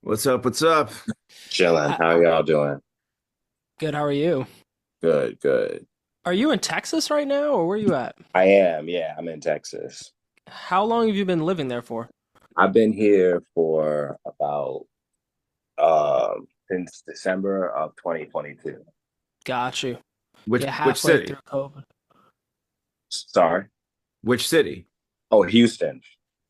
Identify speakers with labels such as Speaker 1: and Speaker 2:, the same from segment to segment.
Speaker 1: What's up? What's up?
Speaker 2: Chilling.
Speaker 3: Uh,
Speaker 2: How y'all doing?
Speaker 3: Good, how are you?
Speaker 2: Good, good.
Speaker 3: Are you in Texas right now, or where are you at?
Speaker 2: I am, yeah, I'm in Texas.
Speaker 3: How long have you been living there for?
Speaker 2: I've been here for about since December of 2022.
Speaker 3: Got you.
Speaker 1: Which
Speaker 3: Yeah,
Speaker 1: which
Speaker 3: halfway
Speaker 1: city?
Speaker 3: through COVID.
Speaker 2: Sorry.
Speaker 1: Which city?
Speaker 2: Oh, Houston.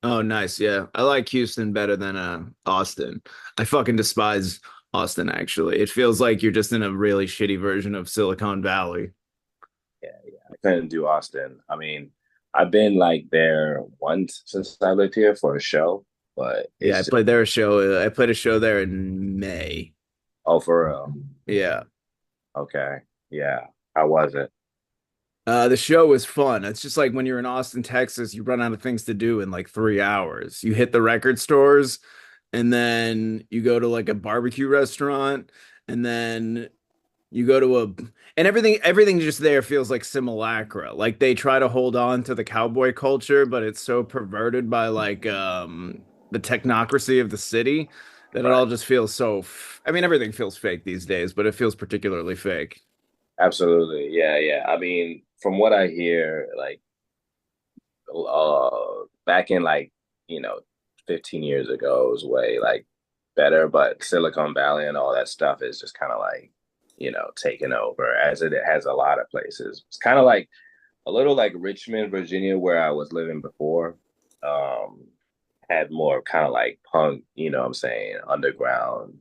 Speaker 1: Oh, nice. Yeah, I like Houston better than Austin. I fucking despise Austin. Actually, it feels like you're just in a really shitty version of Silicon Valley.
Speaker 2: Yeah, yeah. I couldn't do Austin. I mean, I've been like there once since I lived here for a show, but
Speaker 1: Yeah,
Speaker 2: it's
Speaker 1: I
Speaker 2: just,
Speaker 1: played there a show. I played a show there in May.
Speaker 2: oh, for real.
Speaker 1: Yeah.
Speaker 2: Okay. Yeah. How was it?
Speaker 1: The show was fun. It's just like when you're in Austin, Texas, you run out of things to do in like 3 hours. You hit the record stores, and then you go to like a barbecue restaurant, and then you go to a and everything just there feels like simulacra. Like they try to hold on to the cowboy culture, but it's so perverted by like the technocracy of the city that it
Speaker 2: Right.
Speaker 1: all just feels I mean, everything feels fake these days, but it feels particularly fake.
Speaker 2: Absolutely. Yeah, yeah. I mean, from what I hear, like back in like, you know, 15 years ago, it was way like better, but Silicon Valley and all that stuff is just kind of like, taken over as it has a lot of places. It's kind of like a little like Richmond, Virginia, where I was living before. Um, had more kind of like punk, what I'm saying, underground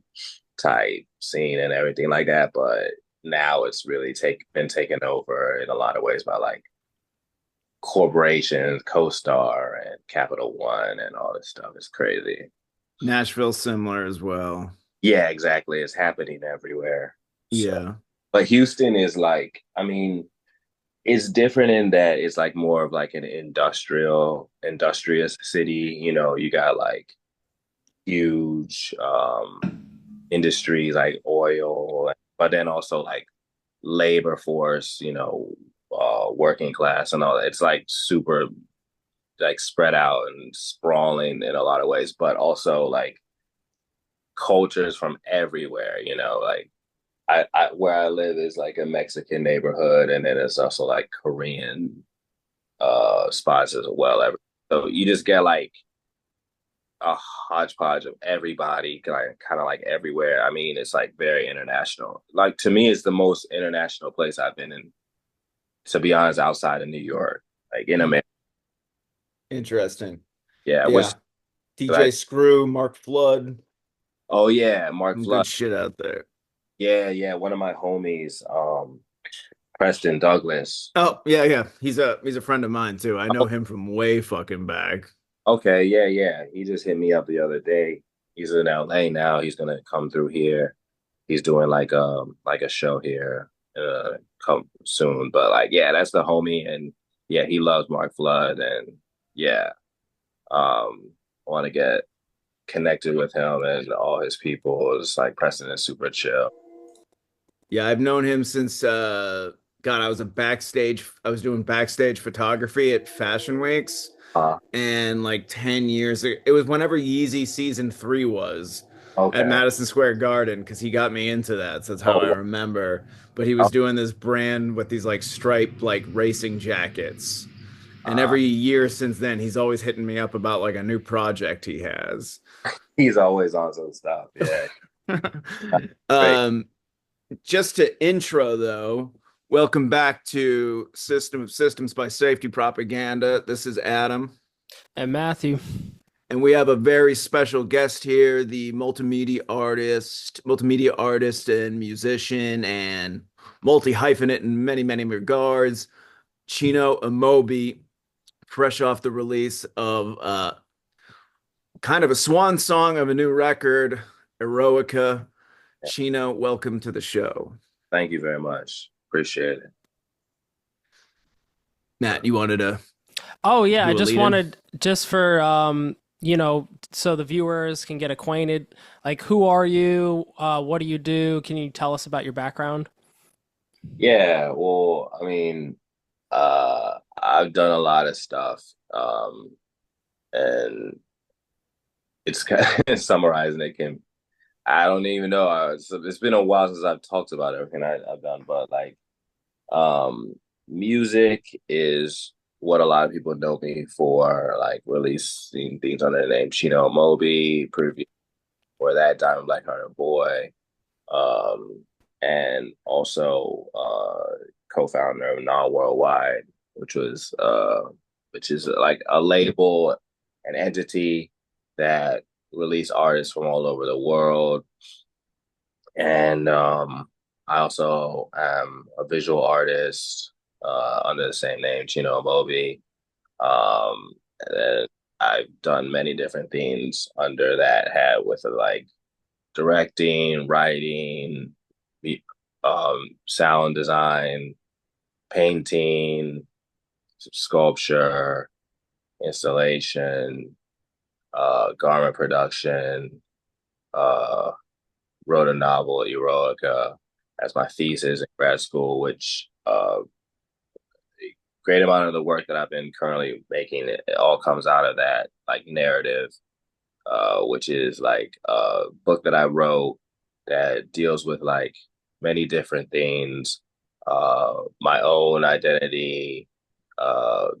Speaker 2: type scene and everything like that. But now it's really been taken over in a lot of ways by like corporations, CoStar and Capital One and all this stuff. It's crazy.
Speaker 1: Nashville's similar as well.
Speaker 2: Yeah, exactly. It's happening everywhere. So,
Speaker 1: Yeah.
Speaker 2: but Houston is like, I mean, it's different in that it's like more of like an industrious city. You got like huge industries like oil, but then also like labor force, working class and all that. It's like super like spread out and sprawling in a lot of ways, but also like cultures from everywhere, like I where I live is like a Mexican neighborhood and then it's also like Korean spots as well. So you just get like a hodgepodge of everybody kind of like everywhere. I mean, it's like very international. Like to me, it's the most international place I've been in, to be honest, outside of New York. Like in America.
Speaker 1: Interesting.
Speaker 2: Yeah,
Speaker 1: Yeah.
Speaker 2: which
Speaker 1: DJ
Speaker 2: like
Speaker 1: Screw, Mark Flood,
Speaker 2: oh yeah, Mark
Speaker 1: some
Speaker 2: Flood.
Speaker 1: good shit out there.
Speaker 2: Yeah, yeah. One of my homies, Preston Douglas.
Speaker 1: Oh, yeah, yeah. He's a friend of mine too. I know him from way fucking back.
Speaker 2: Okay, yeah, yeah. He just hit me up the other day. He's in LA now. He's gonna come through here. He's doing like a show here come soon. But like yeah, that's the homie and yeah, he loves Mark Flood and yeah, want to get connected with him and all his people. It's like Preston is super chill.
Speaker 1: Yeah, I've known him since God, I was doing backstage photography at Fashion Weeks
Speaker 2: Uh,
Speaker 1: and like 10 years ago, it was whenever Yeezy season 3 was at
Speaker 2: okay.
Speaker 1: Madison Square Garden because he got me into that. So that's how I
Speaker 2: Oh,
Speaker 1: remember. But he
Speaker 2: wow.
Speaker 1: was doing this brand with these like striped like racing jackets. And
Speaker 2: uh,
Speaker 1: every year since then, he's always hitting me up about like a new project he has.
Speaker 2: he's always on some stuff. Yeah, great.
Speaker 1: um, just to intro though, welcome back to System of Systems by Safety Propaganda. This is Adam,
Speaker 3: And Matthew.
Speaker 1: and we have a very special guest here, the multimedia artist and musician and multi-hyphenate in many, many regards, Chino Amobi, fresh off the release of kind of a swan song of a new record, Eroica. Chino, welcome to the show.
Speaker 2: Thank you very much. Appreciate it.
Speaker 1: Matt, you wanted to
Speaker 3: Oh yeah, I
Speaker 1: do a
Speaker 3: just
Speaker 1: lead in?
Speaker 3: wanted just for so the viewers can get acquainted. Like who are you? What do you do? Can you tell us about your background?
Speaker 2: Yeah, well, I mean, I've done a lot of stuff, and it's kind of summarizing it can I don't even know. It's been a while since I've talked about everything I've done, but like, um, music is what a lot of people know me for, like releasing things under the name Chino Amobi, previous for that Diamond Black Hearted Boy, um, and also co-founder of Non Worldwide, which was which is like a label, an entity that release artists from all over the world. And I also am a visual artist under the same name, Chino Amobi. And I've done many different things under that hat with like directing, writing, sound design, painting, sculpture, installation, garment production, uh, wrote a novel, Eroica, as my thesis in grad school, which a great amount of the work that I've been currently making, it all comes out of that like narrative, which is like a book that I wrote that deals with like many different things, my own identity,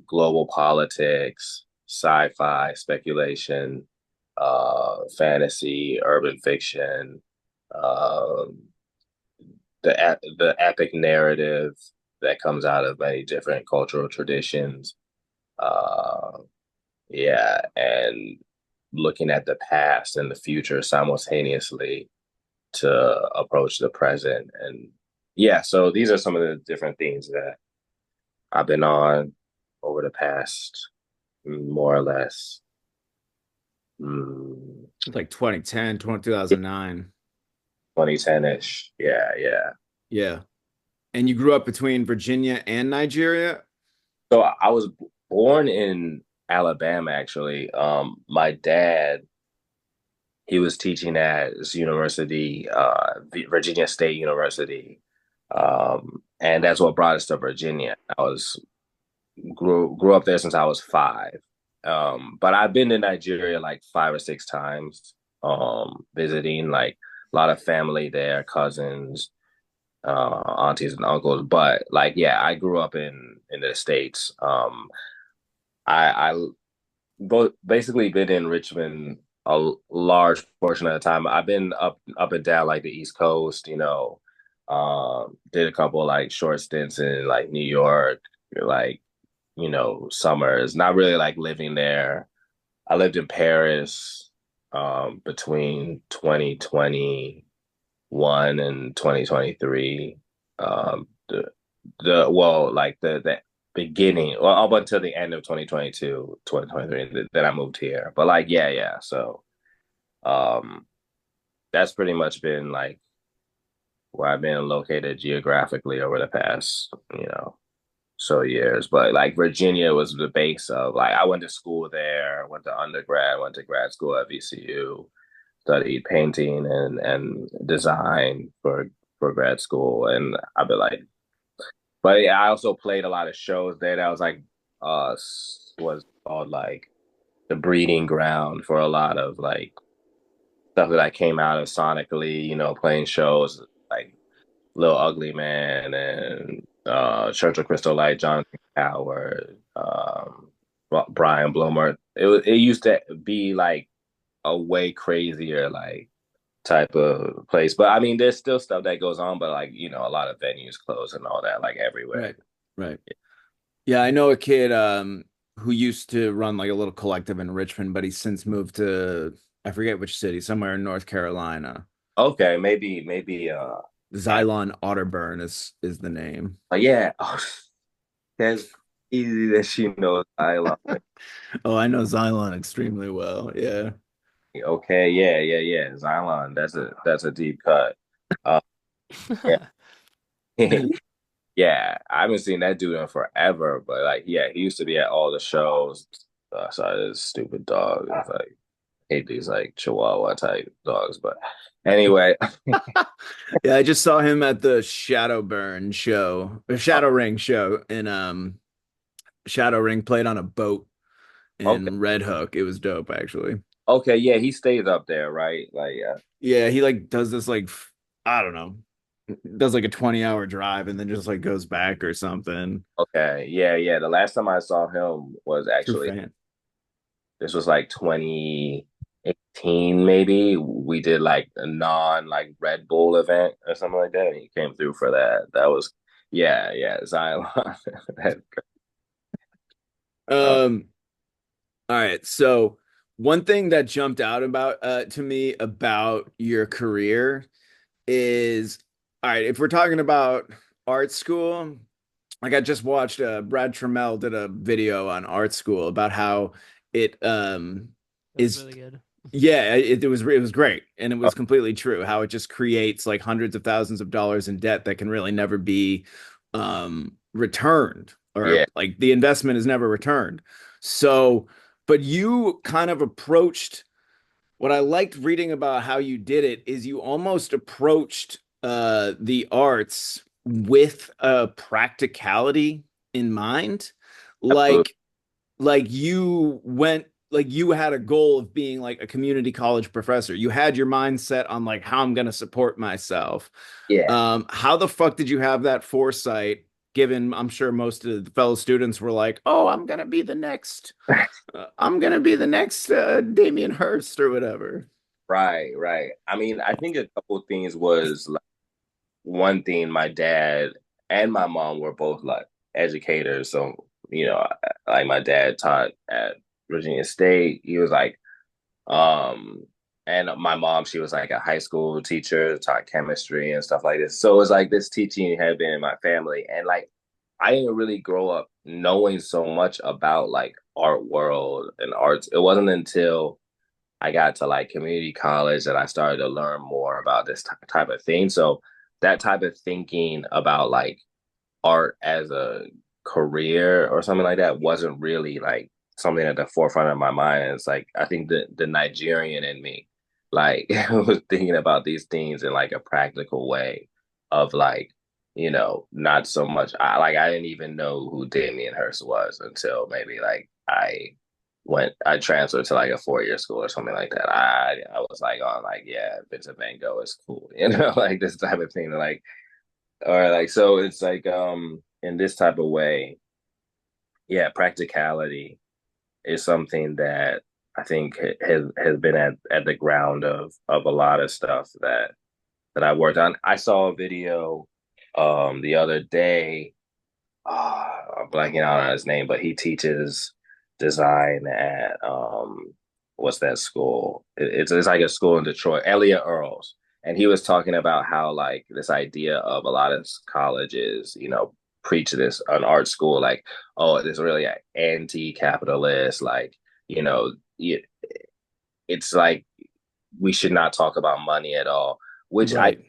Speaker 2: global politics, sci-fi, speculation, fantasy, urban fiction, um, the epic narrative that comes out of many different cultural traditions. Uh, yeah, and looking at the past and the future simultaneously to approach the present. And yeah, so these are some of the different things that I've been on over the past, more or less, mm,
Speaker 1: Like 2010, 2009.
Speaker 2: 2010-ish. Yeah, yeah.
Speaker 1: Yeah. And you grew up between Virginia and Nigeria?
Speaker 2: So I was born in Alabama, actually. My dad, he was teaching at this university, Virginia State University. And that's what brought us to Virginia. I was grew up there since I was 5. But I've been to Nigeria like 5 or 6 times, visiting like a lot of family there, cousins, aunties and uncles. But like, yeah, I grew up in the States. I both basically been in Richmond a large portion of the time. I've been up and down like the East Coast, did a couple like short stints in like New York, like, summers, not really like living there. I lived in Paris between 2021 and 2023. The well, like the beginning, well, up until the end of 2022, 2023, then I moved here. But like, yeah, yeah. So um that's pretty much been like where I've been located geographically over the past, so years. But like Virginia was the base of like I went to school there, went to undergrad, went to grad school at VCU, studied painting and design for grad school. And I've been like, but yeah, I also played a lot of shows there that was like was called like the breeding ground for a lot of like stuff that I came out of sonically, playing shows like Lil Ugly Man and Church of Crystal Light, Jonathan Howard, Brian Bloomer. It used to be like a way crazier like type of place. But I mean, there's still stuff that goes on, but like, a lot of venues close and all that, like everywhere.
Speaker 1: Right. Right. Yeah, I know a kid who used to run like a little collective in Richmond, but he's since moved to I forget which city, somewhere in North Carolina.
Speaker 2: Okay, maybe I
Speaker 1: Xylon Otterburn is the name.
Speaker 2: yeah. Oh, that's easy that she knows I love it.
Speaker 1: Oh, I know Xylon extremely well. Yeah.
Speaker 2: Okay, yeah, yeah, yeah. Xylon, that's a deep cut. Uh yeah. Yeah, I haven't seen that dude in forever, but like, yeah, he used to be at all the shows. Sorry, this stupid dog. It's like, hate these like Chihuahua type dogs, but anyway,
Speaker 1: Yeah, I just saw him at the Shadowburn show, or Shadow Ring show in Shadow Ring played on a boat
Speaker 2: okay,
Speaker 1: in Red Hook. It was dope actually.
Speaker 2: Okay, yeah, he stays up there, right? Like, yeah.
Speaker 1: Yeah, he like does this like I don't know, does like a 20-hour drive and then just like goes back or something.
Speaker 2: Okay, yeah, yeah. The last time I saw him was
Speaker 1: True
Speaker 2: actually
Speaker 1: fan.
Speaker 2: this was like 2018, maybe. We did like a non like Red Bull event or something like that. And he came through for that. That was yeah, yeah, Zion. That, uh,
Speaker 1: Um, all right. So one thing that jumped out about to me about your career is all right, if we're talking about art school, like I just watched Brad Trammell did a video on art school about how it
Speaker 3: It was
Speaker 1: is
Speaker 3: really good.
Speaker 1: yeah, it was great and it was completely true how it just creates like hundreds of thousands of dollars in debt that can really never be returned
Speaker 2: yeah,
Speaker 1: or like the investment is never returned. So, but you kind of approached what I liked reading about how you did it is you almost approached the arts with a practicality in mind.
Speaker 2: absolutely.
Speaker 1: Like you went like you had a goal of being like a community college professor. You had your mindset on like how I'm going to support myself.
Speaker 2: Yeah.
Speaker 1: How the fuck did you have that foresight given I'm sure most of the fellow students were like, "Oh, I'm going to be the next Damien Hirst or whatever."
Speaker 2: Right, right. I mean, I think a couple of things was like one thing, my dad and my mom were both like educators. So, like my dad taught at Virginia State. He was like, um, and my mom, she was like a high school teacher, taught chemistry and stuff like this. So it was like this teaching had been in my family. And like I didn't really grow up knowing so much about like art world and arts. It wasn't until I got to like community college that I started to learn more about this type of thing. So that type of thinking about like art as a career or something like that wasn't really like something at the forefront of my mind. It's like I think the Nigerian in me like was thinking about these things in like a practical way of like, not so much I didn't even know who Damien Hirst was until maybe like I transferred to like a 4-year school or something like that. I was like on like, yeah, Vincent Van Gogh is cool, like this type of thing. Like or like so it's like in this type of way, yeah, practicality is something that I think has been at the ground of a lot of stuff that I worked on. I saw a video the other day. I'm blanking out on his name, but he teaches design at what's that school? It's like a school in Detroit, Elliot Earls, and he was talking about how like this idea of a lot of colleges, preach this an art school like, oh, it's really anti-capitalist, like you know, it, it's like we should not talk about money at all, which I
Speaker 1: Right.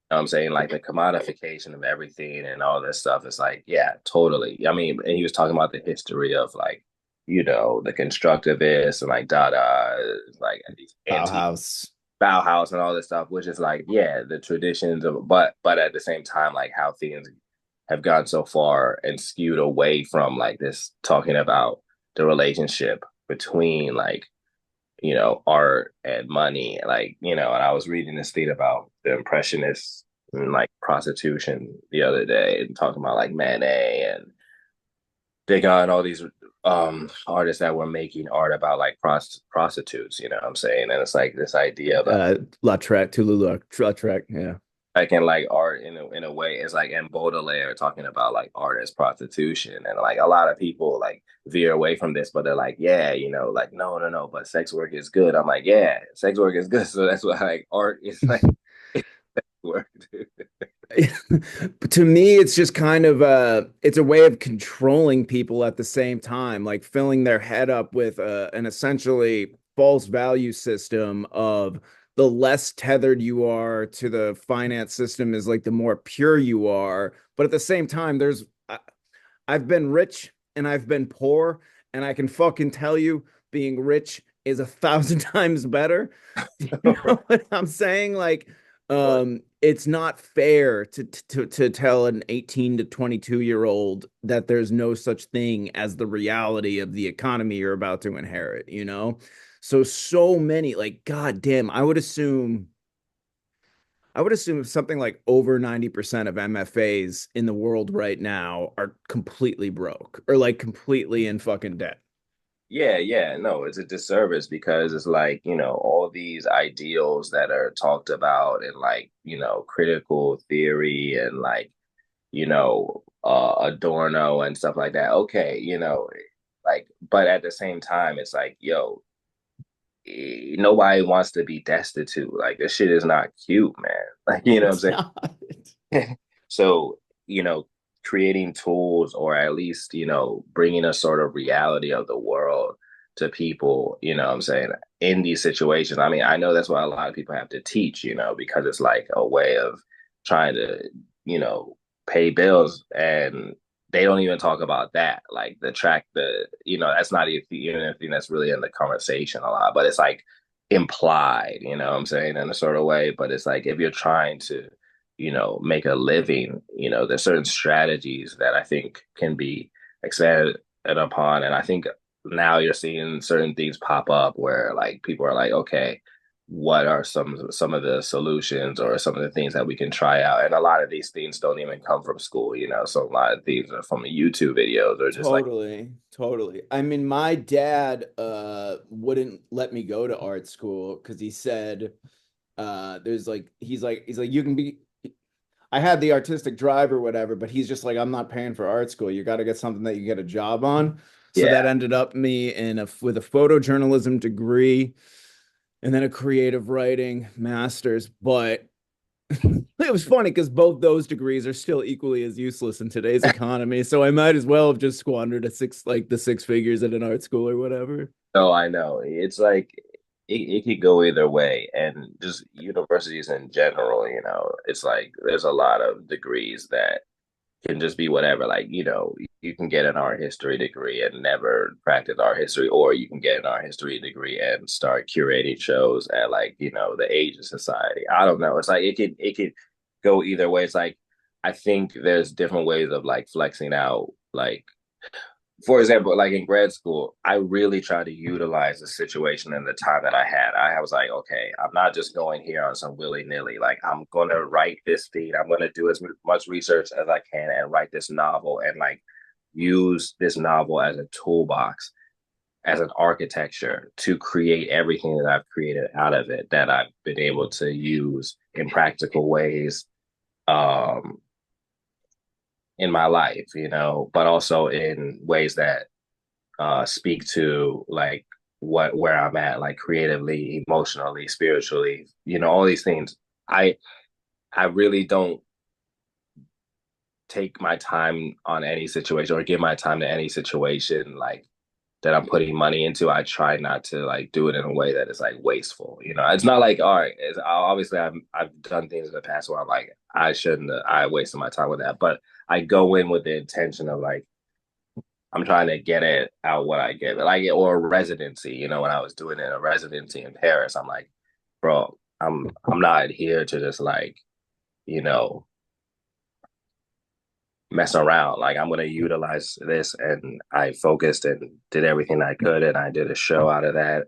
Speaker 2: I'm saying like the commodification of everything and all this stuff is like, yeah, totally. I mean, and he was talking about the history of like, the constructivists and like Dada, like these anti
Speaker 1: Bauhaus.
Speaker 2: Bauhaus and all this stuff, which is like, yeah, the traditions of, but at the same time, like how things have gone so far and skewed away from like this talking about the relationship between like art and money. Like, and I was reading this thing about the Impressionists and like prostitution the other day and talking about like Manet and they got all these artists that were making art about like prostitutes, you know what I'm saying? And it's like this idea of
Speaker 1: Lautrec, Toulouse-Lautrec, yeah.
Speaker 2: like in like art in a way it's like in Baudelaire talking about like art as prostitution and like a lot of people like veer away from this but they're like yeah like no no no but sex work is good. I'm like yeah sex work is good so that's why like art is like work.
Speaker 1: To me, it's just kind of it's a way of controlling people at the same time, like filling their head up with an essentially false value system of the less tethered you are to the finance system is like the more pure you are. But at the same time, I've been rich and I've been poor, and I can fucking tell you being rich is 1,000 times better. You know what I'm saying? Like, it's not fair to tell an 18 to 22-year-old that there's no such thing as the reality of the economy you're about to inherit, you know? So many, like, god damn, I would assume something like over 90% of MFAs in the world right now are completely broke or like completely in fucking debt.
Speaker 2: Yeah, yeah, no, it's a disservice because it's like, all these ideals that are talked about in like, critical theory and like, Adorno and stuff like that. Okay, like, but at the same time, it's like, yo, nobody wants to be destitute. Like, this shit is not cute, man. Like, what I'm
Speaker 1: It's
Speaker 2: saying?
Speaker 1: not.
Speaker 2: So, creating tools or at least, bringing a sort of reality of the world to people, what I'm saying, in these situations. I mean, I know that's why a lot of people have to teach, because it's like a way of trying to, pay bills and they don't even talk about that. Like that's not even anything that's really in the conversation a lot, but it's like implied, what I'm saying, in a sort of way. But it's like if you're trying to make a living, there's certain strategies that I think can be expanded upon. And I think now you're seeing certain things pop up where like people are like, okay, what are some of the solutions or some of the things that we can try out? And a lot of these things don't even come from school, so a lot of these are from YouTube videos or just like,
Speaker 1: Totally, totally. I mean, my dad wouldn't let me go to art school because he said there's like he's like you can be I had the artistic drive or whatever, but he's just like, I'm not paying for art school. You got to get something that you get a job on. So that
Speaker 2: yeah.
Speaker 1: ended up me with a photojournalism degree and then a creative writing master's. But it was funny because both those degrees are still equally as useless in today's economy. So I might as well have just squandered the six figures at an art school or whatever.
Speaker 2: No, I know. It's like it could go either way. And just universities in general, it's like there's a lot of degrees that can just be whatever. Like, you can get an art history degree and never practice art history, or you can get an art history degree and start curating shows at like, the Asian Society. I don't know. It's like it could go either way. It's like I think there's different ways of like flexing out like for example, like in grad school, I really tried to utilize the situation and the time that I had. I was like, okay, I'm not just going here on some willy nilly. Like, I'm going to write this thing. I'm going to do as much research as I can and write this novel and like use this novel as a toolbox, as an architecture to create everything that I've created out of it that I've been able to use in practical ways. Um, in my life, but also in ways that speak to like where I'm at, like creatively, emotionally, spiritually, all these things. I I really don't take my time on any situation or give my time to any situation like that I'm putting money into. I try not to like do it in a way that is like wasteful. It's not like all right. Obviously, I've done things in the past where I'm like I shouldn't. I wasted my time with that, but I go in with the intention of like I'm trying to get it out what I get, like or a residency. When I was doing it, a residency in Paris, I'm like, bro, I'm not here to just like you know mess around. Like I'm gonna utilize this, and I focused and did everything I could, and I did a show out of that,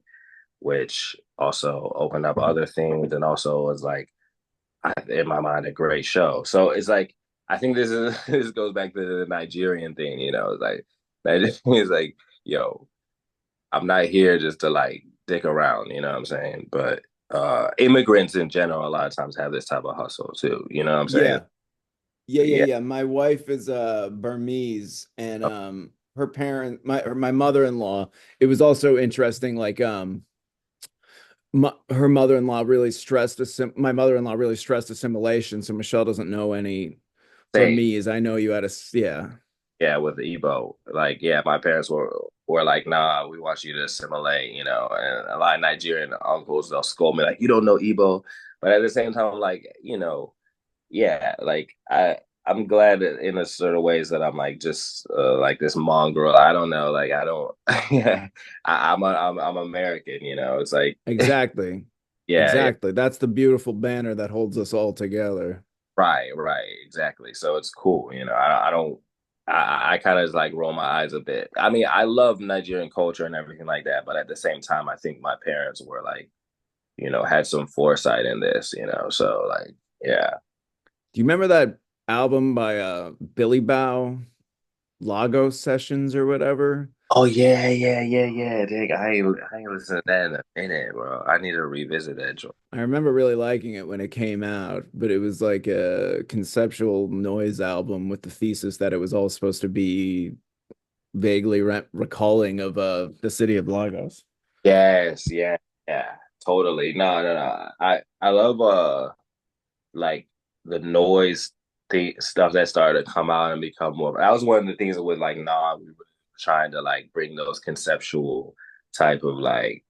Speaker 2: which also opened up other things, and also was like in my mind a great show. So it's like I think this is this goes back to the Nigerian thing. It's like Nigerian is like, yo, I'm not here just to like dick around, you know what I'm saying? But immigrants in general a lot of times have this type of hustle too, you know what I'm saying?
Speaker 1: Yeah. Yeah, yeah,
Speaker 2: Yeah.
Speaker 1: yeah. My wife is Burmese and my mother-in-law, it was also interesting like her mother-in-law really stressed my mother-in-law really stressed assimilation, so Michelle doesn't know any
Speaker 2: Same.
Speaker 1: Burmese. I know you had a yeah.
Speaker 2: Yeah, with the Igbo. Like, yeah, my parents were like, nah, we want you to assimilate, and a lot of Nigerian uncles, they'll scold me like, you don't know Igbo. But at the same time, I'm like, yeah, like I'm glad that in a sort of ways that I'm like just like this mongrel. I don't know, like I don't yeah, I'm American, It's like
Speaker 1: Exactly.
Speaker 2: yeah, yeah,
Speaker 1: Exactly. That's the beautiful banner that holds us all together.
Speaker 2: right, right, exactly. So it's cool, I don't I kind of just like roll my eyes a bit. I mean, I love Nigerian culture and everything like that, but at the same time, I think my parents were like, had some foresight in this, so like, yeah.
Speaker 1: Do you remember that album by Billy Bow, Lagos Sessions or whatever?
Speaker 2: Oh yeah, yeah, yeah, yeah. Dig, I ain't listened to that in a minute, bro. I need to revisit that joint.
Speaker 1: I remember really liking it when it came out, but it was like a conceptual noise album with the thesis that it was all supposed to be vaguely recalling of the city of Lagos.
Speaker 2: Yes, yeah, yeah, totally. No, no, no. I love like the noise stuff that started to come out and become more. That was one of the things that was like, nah, we were trying to like bring those conceptual type of like,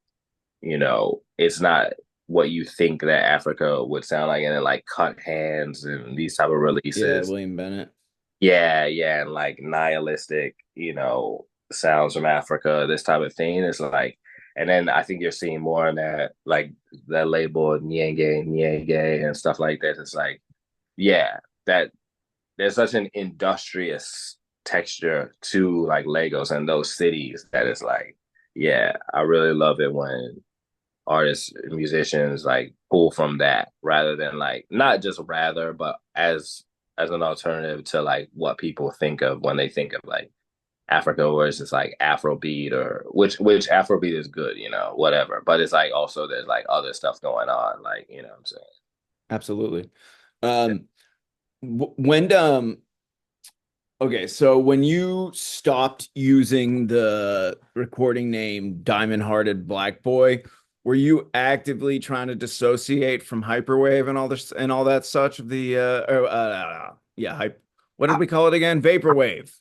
Speaker 2: it's not what you think that Africa would sound like, and then like cut hands and these type of
Speaker 1: Yeah,
Speaker 2: releases.
Speaker 1: William Bennett.
Speaker 2: Yeah, yeah, and like nihilistic, sounds from Africa, this type of thing. It's like, and then I think you're seeing more in that, like that label Nyenge, Nyenge, and stuff like that. It's like, yeah, that there's such an industrious texture to like Lagos and those cities that it's like, yeah, I really love it when artists, musicians like pull from that rather than like not just rather, but as an alternative to like what people think of when they think of like Africa, where it's just like Afrobeat or which Afrobeat is good, whatever. But it's like also there's like other stuff going on, like what I'm saying.
Speaker 1: Absolutely. Um, when okay, so when you stopped using the recording name Diamond Hearted Black Boy, were you actively trying to dissociate from hyperwave and all this and all that such of the yeah, hype, what did we call it again? Vaporwave.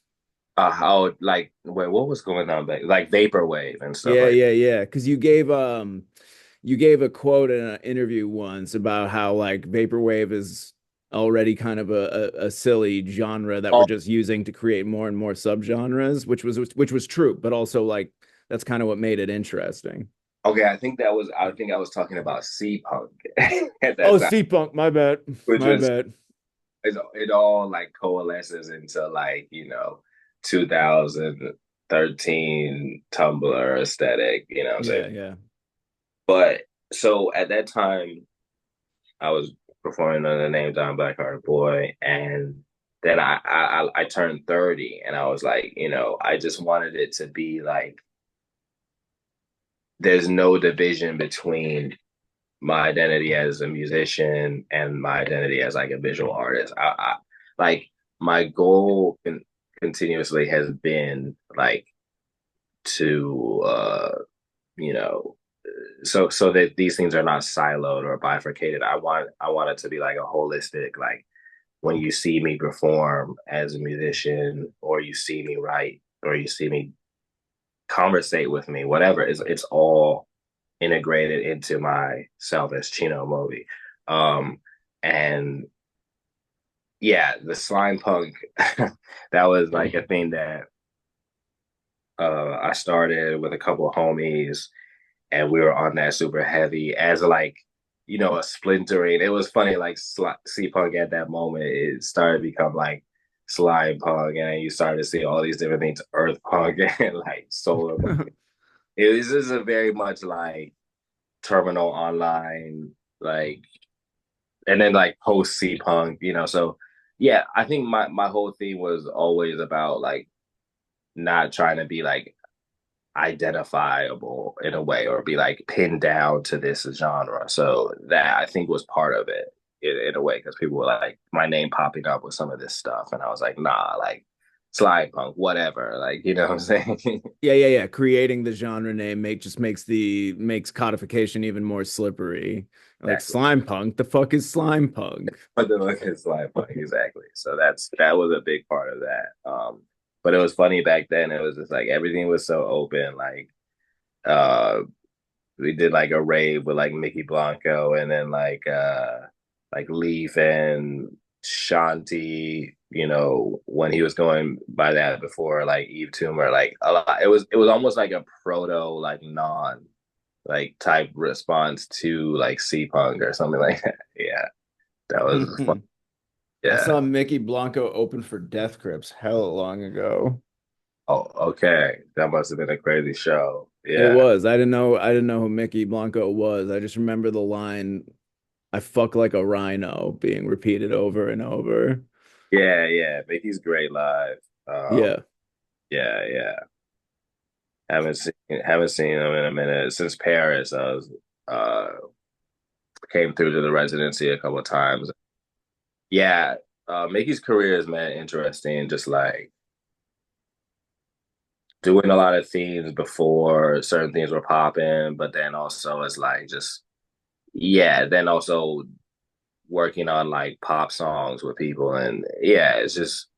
Speaker 2: How like wait, what was going on back like vaporwave and stuff
Speaker 1: Yeah,
Speaker 2: like
Speaker 1: yeah, yeah. Because you gave a quote in an interview once about how like vaporwave is already kind of a silly genre that we're
Speaker 2: that.
Speaker 1: just using to create more and more subgenres, which was true, but also like that's kind of what made it interesting.
Speaker 2: Okay, I think I was talking about C punk at that
Speaker 1: Oh,
Speaker 2: time,
Speaker 1: C-Punk, my bad.
Speaker 2: which
Speaker 1: My
Speaker 2: was
Speaker 1: bad.
Speaker 2: it all like coalesces into like 2013 Tumblr aesthetic. You know what I'm saying?
Speaker 1: Yeah, yeah.
Speaker 2: But so at that time, I was performing under the name Don Blackheart Boy, and then I turned 30, and I was like, I just wanted it to be like there's no division between my identity as a musician and my identity as like a visual artist. I like my goal continuously has been like to you know so that these things are not siloed or bifurcated. I want it to be like a holistic, like when you see me perform as a musician or you see me write or you see me conversate with me, whatever, it's all integrated into myself as Chino Amobi. And yeah, the slime punk that was like a thing that I started with a couple of homies, and we were on that super heavy as like a splintering. It was funny, like C punk at that moment, it started to become like slime punk, and then you started to see all these different things, earth punk and like solar punk. It was just a very much like terminal online, like, and then like post C punk, So yeah, I think my whole thing was always about like not trying to be like identifiable in a way or be like pinned down to this genre. So that I think was part of it in a way, because people were like my name popping up with some of this stuff, and I was like, nah, like slide punk, whatever, like what I'm saying.
Speaker 1: Yeah, yeah, yeah. Creating the genre name makes codification even more slippery. Like
Speaker 2: Exactly.
Speaker 1: slime punk, the fuck is slime punk?
Speaker 2: But the look is slide punk, exactly. So that was a big part of that. But it was funny back then. It was just like everything was so open. Uh, we did like a rave with like Mickey Blanco, and then like Leaf and Shanti, when he was going by that before, like Eve Tumor, like a lot. It was almost like a proto like non like type response to like C punk or something like that. Yeah, that was fun.
Speaker 1: I
Speaker 2: Yeah.
Speaker 1: saw Mickey Blanco open for Death Grips hell long ago.
Speaker 2: Oh, okay. That must have been a crazy show.
Speaker 1: It
Speaker 2: Yeah.
Speaker 1: was. I didn't know who Mickey Blanco was. I just remember the line, I fuck like a rhino being repeated over and over.
Speaker 2: Yeah, yeah. Mickey's great live.
Speaker 1: Yeah.
Speaker 2: Yeah, yeah. Haven't seen him in a minute since Paris. I was uh came through to the residency a couple of times. Yeah, Mickey's career is man interesting. Just like doing a lot of things before certain things were popping, but then also it's like just yeah. Then also working on like pop songs with people, and yeah, it's just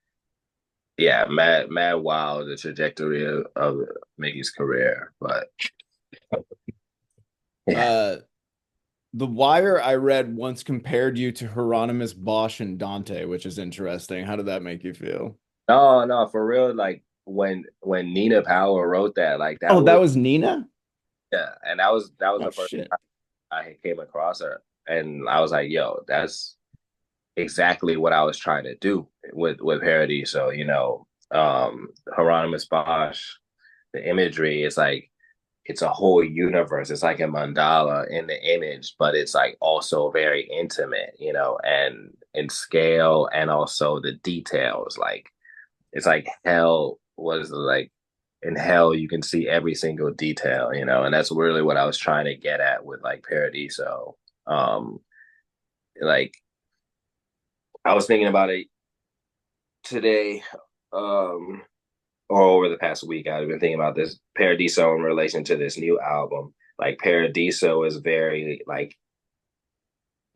Speaker 2: yeah, mad wild the trajectory of Mickey's career. But yeah,
Speaker 1: Uh The Wire I read once compared you to Hieronymus Bosch and Dante, which is interesting. How did that make you feel?
Speaker 2: no, no, for real. Like when Nina Powell wrote that, like
Speaker 1: Oh,
Speaker 2: that
Speaker 1: that
Speaker 2: was
Speaker 1: was Nina?
Speaker 2: yeah, and that was
Speaker 1: Oh
Speaker 2: the first
Speaker 1: shit.
Speaker 2: time I came across her, and I was like, yo, that's exactly what I was trying to do with parody. So Hieronymus Bosch, the imagery is like it's a whole universe. It's like a mandala in the image, but it's like also very intimate, and in scale and also the details. Like it's like hell was like in hell you can see every single detail, and that's really what I was trying to get at with like Paradiso. Like I was thinking about it today, um, or over the past week. I've been thinking about this Paradiso in relation to this new album. Like Paradiso is very like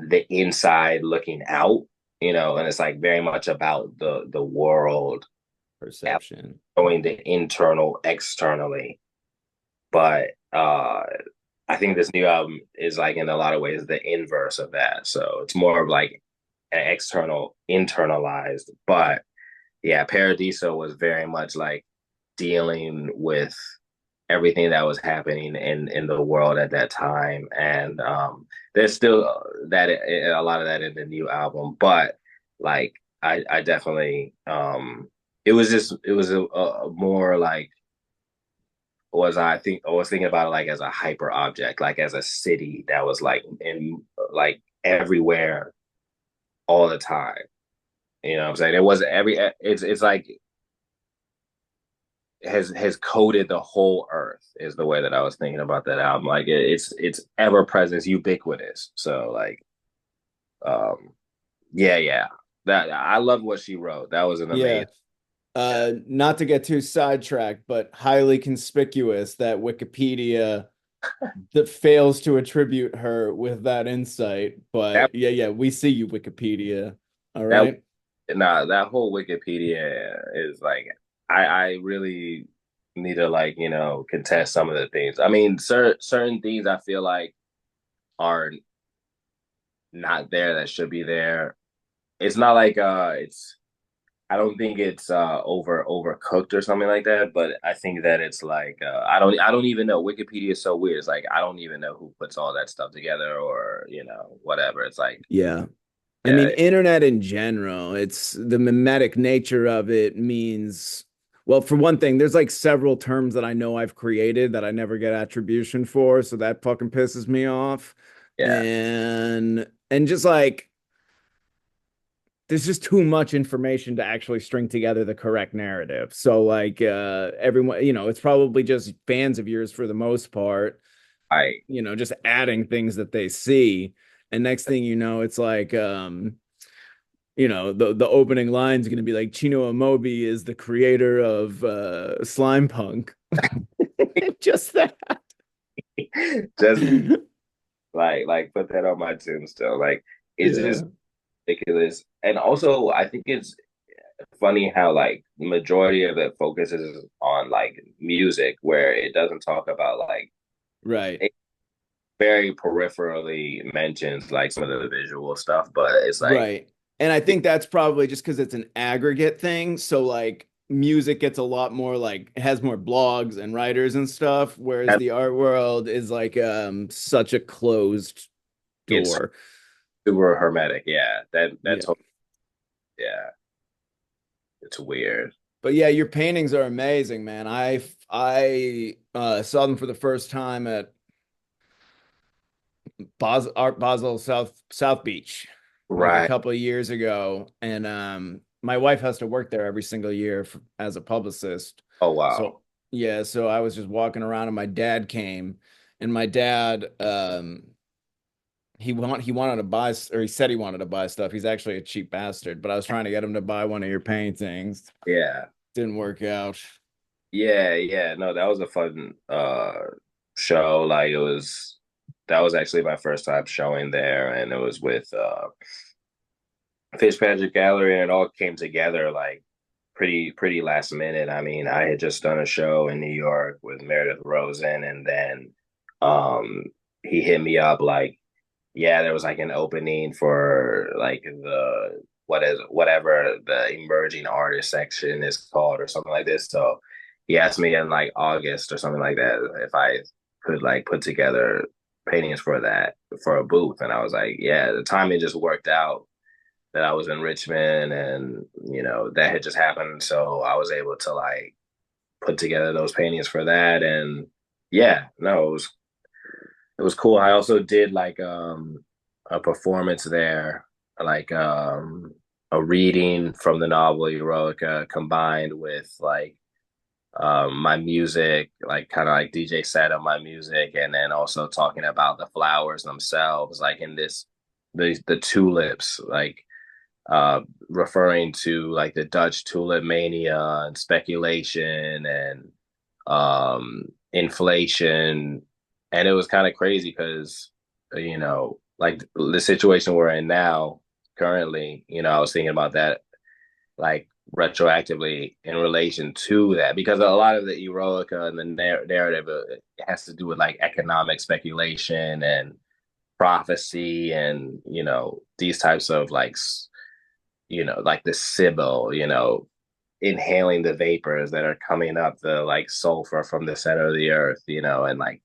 Speaker 2: the inside looking out, and it's like very much about the world
Speaker 1: Perception.
Speaker 2: showing the internal externally. But I think this new album is like in a lot of ways the inverse of that. So it's more of like an external internalized. But yeah, Paradiso was very much like dealing with everything that was happening in the world at that time, and there's still that a lot of that in the new album, but like I definitely it was a more like I was thinking about it like as a hyper object, like as a city that was like in like everywhere all the time. You know what I'm saying? It wasn't every it's like has coated the whole earth is the way that I was thinking about that album. Like it's ever present, it's ubiquitous. So like um yeah, yeah. That I love what she wrote. That was an
Speaker 1: Yeah.
Speaker 2: amazing yeah.
Speaker 1: Not to get too sidetracked, but highly conspicuous that Wikipedia that fails to attribute her with that insight.
Speaker 2: That
Speaker 1: But yeah, yeah, we see you, Wikipedia. All
Speaker 2: that
Speaker 1: right.
Speaker 2: that whole Wikipedia is like I really need to like, contest some of the things. I mean, certain things I feel like are not there that should be there. It's not like it's I don't think it's overcooked or something like that, but I think that it's like I don't even know. Wikipedia is so weird. It's like I don't even know who puts all that stuff together or whatever. It's like
Speaker 1: Yeah. I mean,
Speaker 2: yeah,
Speaker 1: internet in general, it's the mimetic nature of it means, well, for one thing, there's like several terms that I know I've created that I never get attribution for, so that fucking pisses me off.
Speaker 2: yeah.
Speaker 1: And just like there's just too much information to actually string together the correct narrative. So like everyone, it's probably just fans of yours for the most part,
Speaker 2: I
Speaker 1: just adding things that they see. And next thing you know, it's like the opening line is going to be like Chino Amobi is the creator of Slime Punk. Just that.
Speaker 2: just like put that on my tombstone. Like it's
Speaker 1: Yeah.
Speaker 2: just ridiculous. And also I think it's funny how like the majority of it focuses on like music where it doesn't talk about like
Speaker 1: Right.
Speaker 2: it very peripherally mentions like some of the visual stuff, but it's like
Speaker 1: Right. And I think that's probably just because it's an aggregate thing. So like music gets a lot more like it has more blogs and writers and stuff, whereas
Speaker 2: that's
Speaker 1: the art world is like such a closed
Speaker 2: it's
Speaker 1: door.
Speaker 2: super hermetic. Yeah, that
Speaker 1: Yeah.
Speaker 2: totally. Yeah, it's weird.
Speaker 1: But yeah, your paintings are amazing, man. I saw them for the first time at Art Basel South Beach like a
Speaker 2: Right.
Speaker 1: couple of years ago, and my wife has to work there every single year as a publicist.
Speaker 2: Oh wow.
Speaker 1: So yeah, so I was just walking around, and my dad came, and my dad he wanted to buy, or he said he wanted to buy stuff. He's actually a cheap bastard, but I was trying to get him to buy one of your paintings.
Speaker 2: Yeah.
Speaker 1: Didn't work out.
Speaker 2: Yeah, yeah. No, that was a fun show. Like it was that was actually my first time showing there, and it was with Fitzpatrick Gallery, and it all came together like pretty last minute. I mean, I had just done a show in New York with Meredith Rosen, and then um he hit me up like, yeah, there was like an opening for like the whatever the emerging artist section is called or something like this. So he asked me in like August or something like that if I could like put together paintings for that for a booth, and I was like, yeah, the timing just worked out that I was in Richmond, and that had just happened, so I was able to like put together those paintings for that, and yeah, no, it was cool. I also did like a performance there, like a reading from the novel Eroica combined with like my music, like kind of like DJ set of my music, and then also talking about the flowers themselves, like in this the tulips, like referring to like the Dutch tulip mania and speculation and inflation. And it was kind of crazy because, like the situation we're in now, currently, I was thinking about that like retroactively in relation to that because a lot of the Eroica and the narrative it has to do with like economic speculation and prophecy and these types of like the Sibyl, inhaling the vapors that are coming up the like sulfur from the center of the earth, and like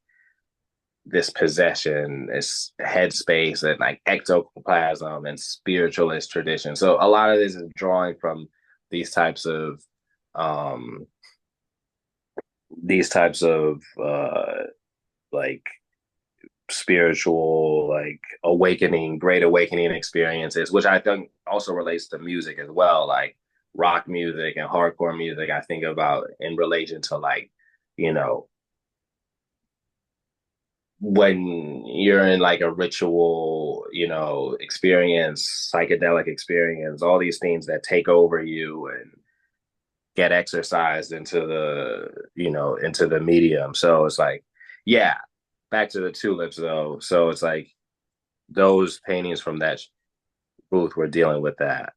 Speaker 2: this possession, this headspace, and like ectoplasm and spiritualist tradition. So a lot of this is drawing from these types of um these types of like spiritual like awakening, great awakening experiences, which I think also relates to music as well, like rock music and hardcore music. I think about in relation to like, you know, when you're in like a ritual, experience, psychedelic experience, all these things that take over you and get exercised into the medium. So it's like, yeah, back to the tulips though. So it's like those paintings from that booth were dealing with that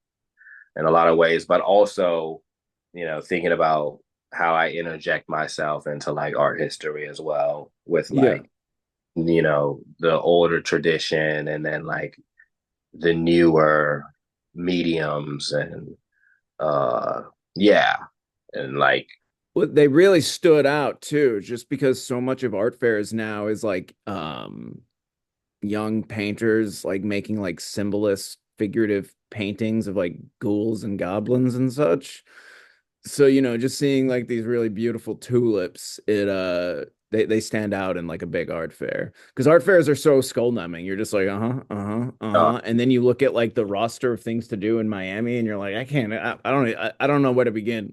Speaker 2: in a lot of ways, but also, thinking about how I interject myself into like art history as well with
Speaker 1: Yeah.
Speaker 2: like, the older tradition and then like the newer mediums and uh yeah, and like
Speaker 1: Well, they really stood out too, just because so much of art fairs now is like young painters like making like symbolist figurative paintings of like ghouls and goblins and such. So, just seeing like these really beautiful tulips, they stand out in like a big art fair. Because art fairs are so skull numbing. You're just like, uh-huh, uh-huh,
Speaker 2: uh,
Speaker 1: uh-huh. And then you look at like the roster of things to do in Miami and you're like, I don't know where to begin.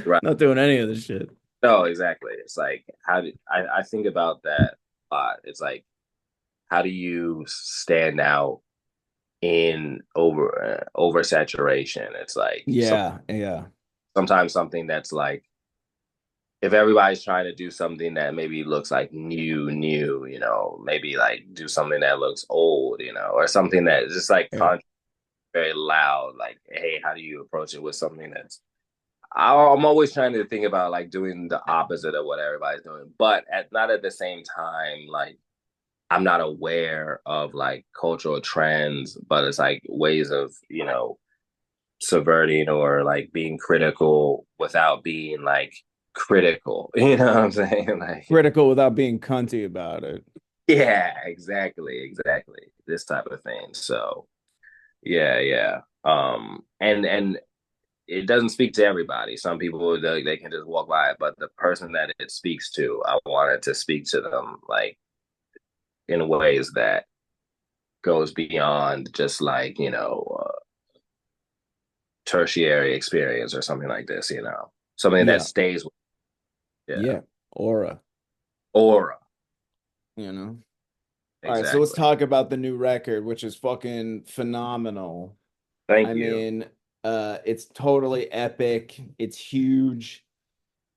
Speaker 2: right.
Speaker 1: Not doing any of this shit.
Speaker 2: No, exactly. It's like how do I think about that a lot. It's like how do you stand out in oversaturation? It's like
Speaker 1: Yeah, yeah.
Speaker 2: sometimes something that's like if everybody's trying to do something that maybe looks like new, maybe like do something that looks old, or something that is just like
Speaker 1: Yeah.
Speaker 2: very loud. Like, hey, how do you approach it with something that's I'm always trying to think about like doing the opposite of what everybody's doing, but not at the same time, like I'm not aware of like cultural trends, but it's like ways of, subverting or like being critical without being like critical. You know what I'm saying? Like,
Speaker 1: Critical without being cunty about it.
Speaker 2: yeah, exactly. This type of thing. So, Yeah, yeah. And it doesn't speak to everybody. Some people they can just walk by it, but the person that it speaks to, I wanted to speak to them like in ways that goes beyond just like tertiary experience or something like this. Something that
Speaker 1: Yeah.
Speaker 2: stays with. Yeah,
Speaker 1: Yeah. Aura,
Speaker 2: aura.
Speaker 1: you know. All right, so let's
Speaker 2: Exactly.
Speaker 1: talk about the new record, which is fucking phenomenal. I
Speaker 2: Thank you.
Speaker 1: mean, it's totally epic. It's huge.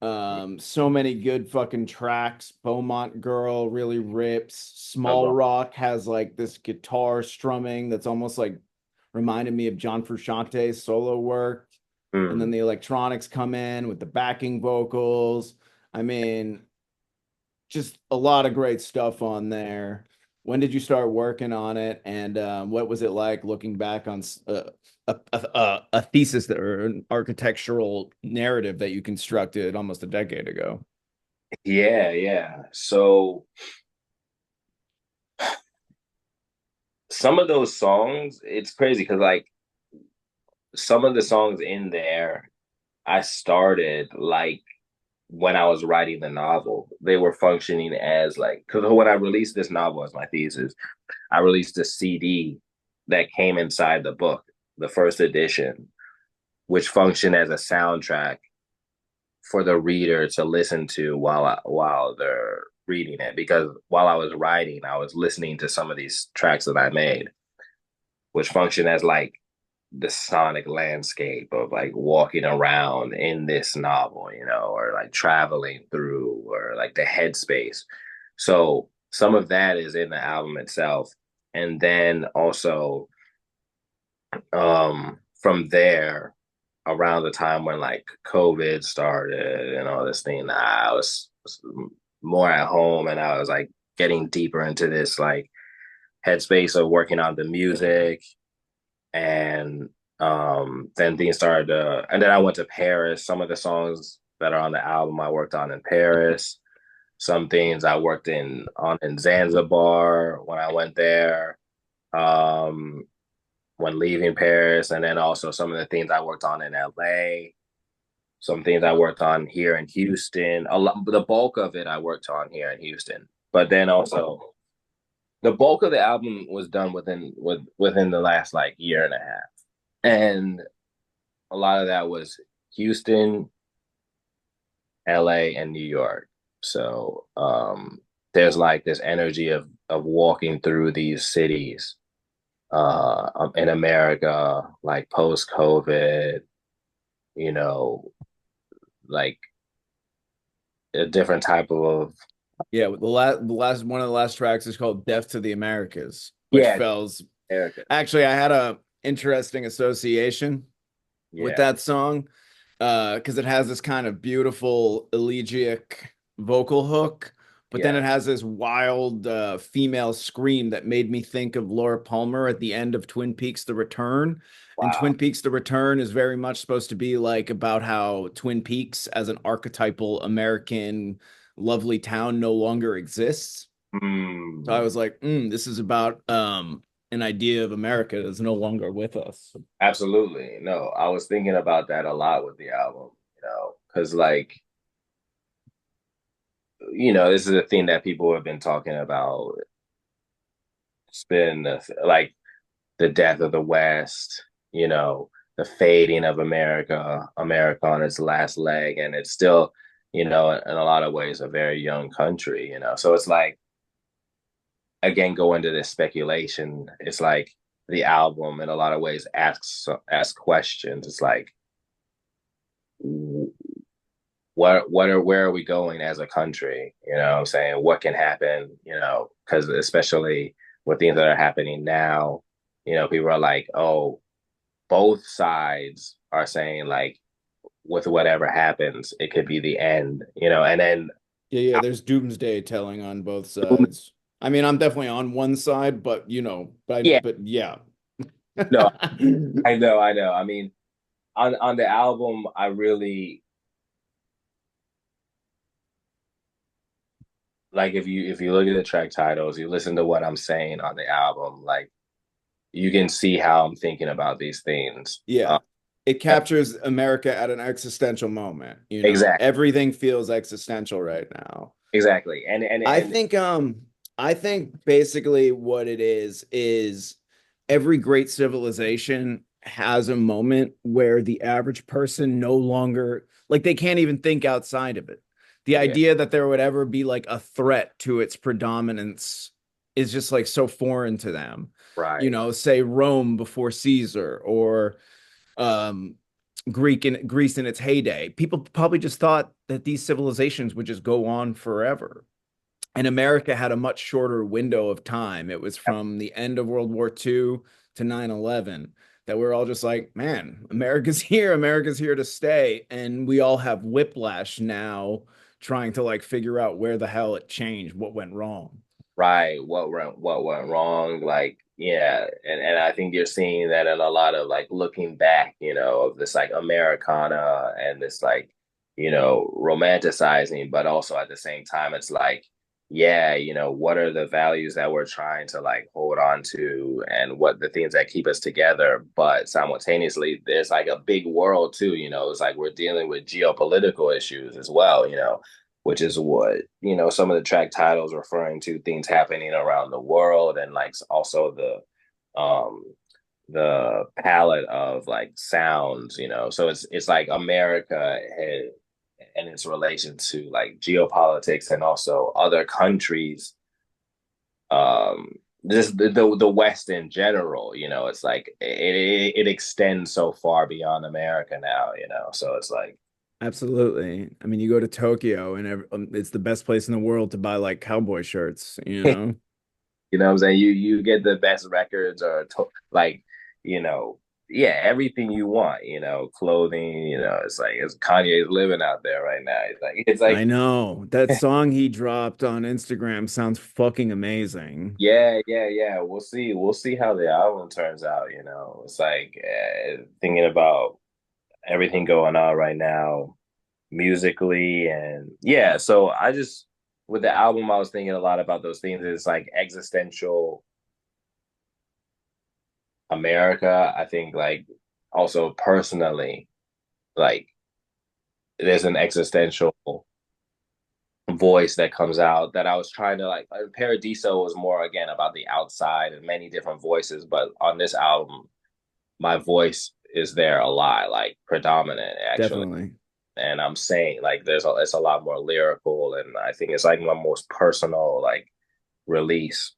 Speaker 1: So many good fucking tracks. Beaumont Girl really rips. Small
Speaker 2: About
Speaker 1: Rock has like this guitar strumming that's almost like reminded me of John Frusciante's solo work. And then
Speaker 2: mm.
Speaker 1: the electronics come in with the backing vocals. I mean, just a lot of great stuff on there. When did you start working on it, and what was it like looking back on a thesis that, or an architectural narrative that you constructed almost a decade ago?
Speaker 2: Yeah, yeah. So some of those songs, it's crazy because like some of the songs in there, I started like when I was writing the novel. They were functioning as like because when I released this novel as my thesis, I released a CD that came inside the book, the first edition, which functioned as a soundtrack for the reader to listen to while they're reading it. Because while I was writing, I was listening to some of these tracks that I made, which function as like the sonic landscape of like walking around in this novel, or like traveling through, or like the headspace. So some of that is in the album itself. And then also from there, around the time when like COVID started and all this thing, I was more at home and I was like getting deeper into this like headspace of working on the music. And then things started to, and then I went to Paris. Some of the songs that are on the album I worked on in Paris. Some things I worked in Zanzibar when I went there. Um, when leaving Paris, and then also some of the things I worked on in LA, some things I worked on here in Houston. A lot, the bulk of it I worked on here in Houston, but then also the bulk of the album was done within the last like year and a half, and a lot of that was Houston, LA, and New York. So there's like this energy of walking through these cities in America, like post COVID, you know, like a different type of
Speaker 1: Yeah, the last one of the last tracks is called "Death to the Americas," which
Speaker 2: yeah,
Speaker 1: fells.
Speaker 2: Erica.
Speaker 1: Actually, I had a interesting association with
Speaker 2: Yeah,
Speaker 1: that song because it has this kind of beautiful elegiac vocal hook, but then
Speaker 2: yeah.
Speaker 1: it has this wild female scream that made me think of Laura Palmer at the end of Twin Peaks: The Return. And
Speaker 2: Wow.
Speaker 1: Twin Peaks: The Return is very much supposed to be like about how Twin Peaks as an archetypal American lovely town no longer exists. So I
Speaker 2: Mm,
Speaker 1: was like, this is about an idea of America that's no longer with us.
Speaker 2: absolutely. No, I was thinking about that a lot with the album, because like, this is a thing that people have been talking about. It's been like the death of the West, the fading of America on its last leg, and it's still, in a lot of ways, a very young country, So it's like, again, go into this speculation. It's like the album, in a lot of ways, asks questions. It's like, where are we going as a country? What I'm saying, what can happen? Because especially with things that are happening now, people are like, oh, both sides are saying like with whatever happens, it could be the end, and then
Speaker 1: Yeah, yeah, there's doomsday telling on both sides. I mean, I'm definitely on one side, but
Speaker 2: yeah,
Speaker 1: but yeah.
Speaker 2: no, I know. I mean, on the album, I really like if you look at the track titles, you listen to what I'm saying on the album, like you can see how I'm thinking about these things.
Speaker 1: Yeah. It captures America at an existential moment, you know.
Speaker 2: Exactly,
Speaker 1: Everything feels existential right now.
Speaker 2: exactly, and
Speaker 1: I
Speaker 2: and
Speaker 1: think I think basically what it is every great civilization has a moment where the average person no longer like they can't even think outside of it. The
Speaker 2: yeah,
Speaker 1: idea that there would ever be like a threat to its predominance is just like so foreign to them. You
Speaker 2: right,
Speaker 1: know, say Rome before Caesar or um Greece in its heyday. People probably just thought that these civilizations would just go on forever. And America had a much shorter window of time. It was from the end of World War II to 9/11 that we're all just like, man, America's here to stay. And we all have whiplash now trying to like figure out where the hell it changed, what went wrong.
Speaker 2: right. What went wrong? Like, yeah, and I think you're seeing that in a lot of like looking back, of this like Americana and this like, romanticizing, but also at the same time, it's like, yeah, what are the values that we're trying to like hold on to and what the things that keep us together? But simultaneously, there's like a big world too, it's like we're dealing with geopolitical issues as well, which is what some of the track titles referring to things happening around the world and like also um the palette of like sounds, so it's like America and its relation to like geopolitics and also other countries, um just the West in general, it's like it extends so far beyond America now, so it's like
Speaker 1: Absolutely. I mean, you go to Tokyo and it's the best place in the world to buy like cowboy shirts, you know?
Speaker 2: You know what I'm saying? You get the best records or like, you know, yeah, everything you want, clothing, it's like it's Kanye's living out there right now. It's like
Speaker 1: I know. That song he dropped on Instagram sounds fucking amazing.
Speaker 2: yeah, yeah, yeah. We'll see how the album turns out, It's like thinking about everything going on right now musically and yeah, so I just with the album I was thinking a lot about those things. It's like existential America. I think like also personally, like there's an existential voice that comes out that I was trying to like. Paradiso was more again about the outside and many different voices, but on this album, my voice is there a lot, like predominant actually.
Speaker 1: Definitely.
Speaker 2: And I'm saying like it's a lot more lyrical, and I think it's like my most personal like release.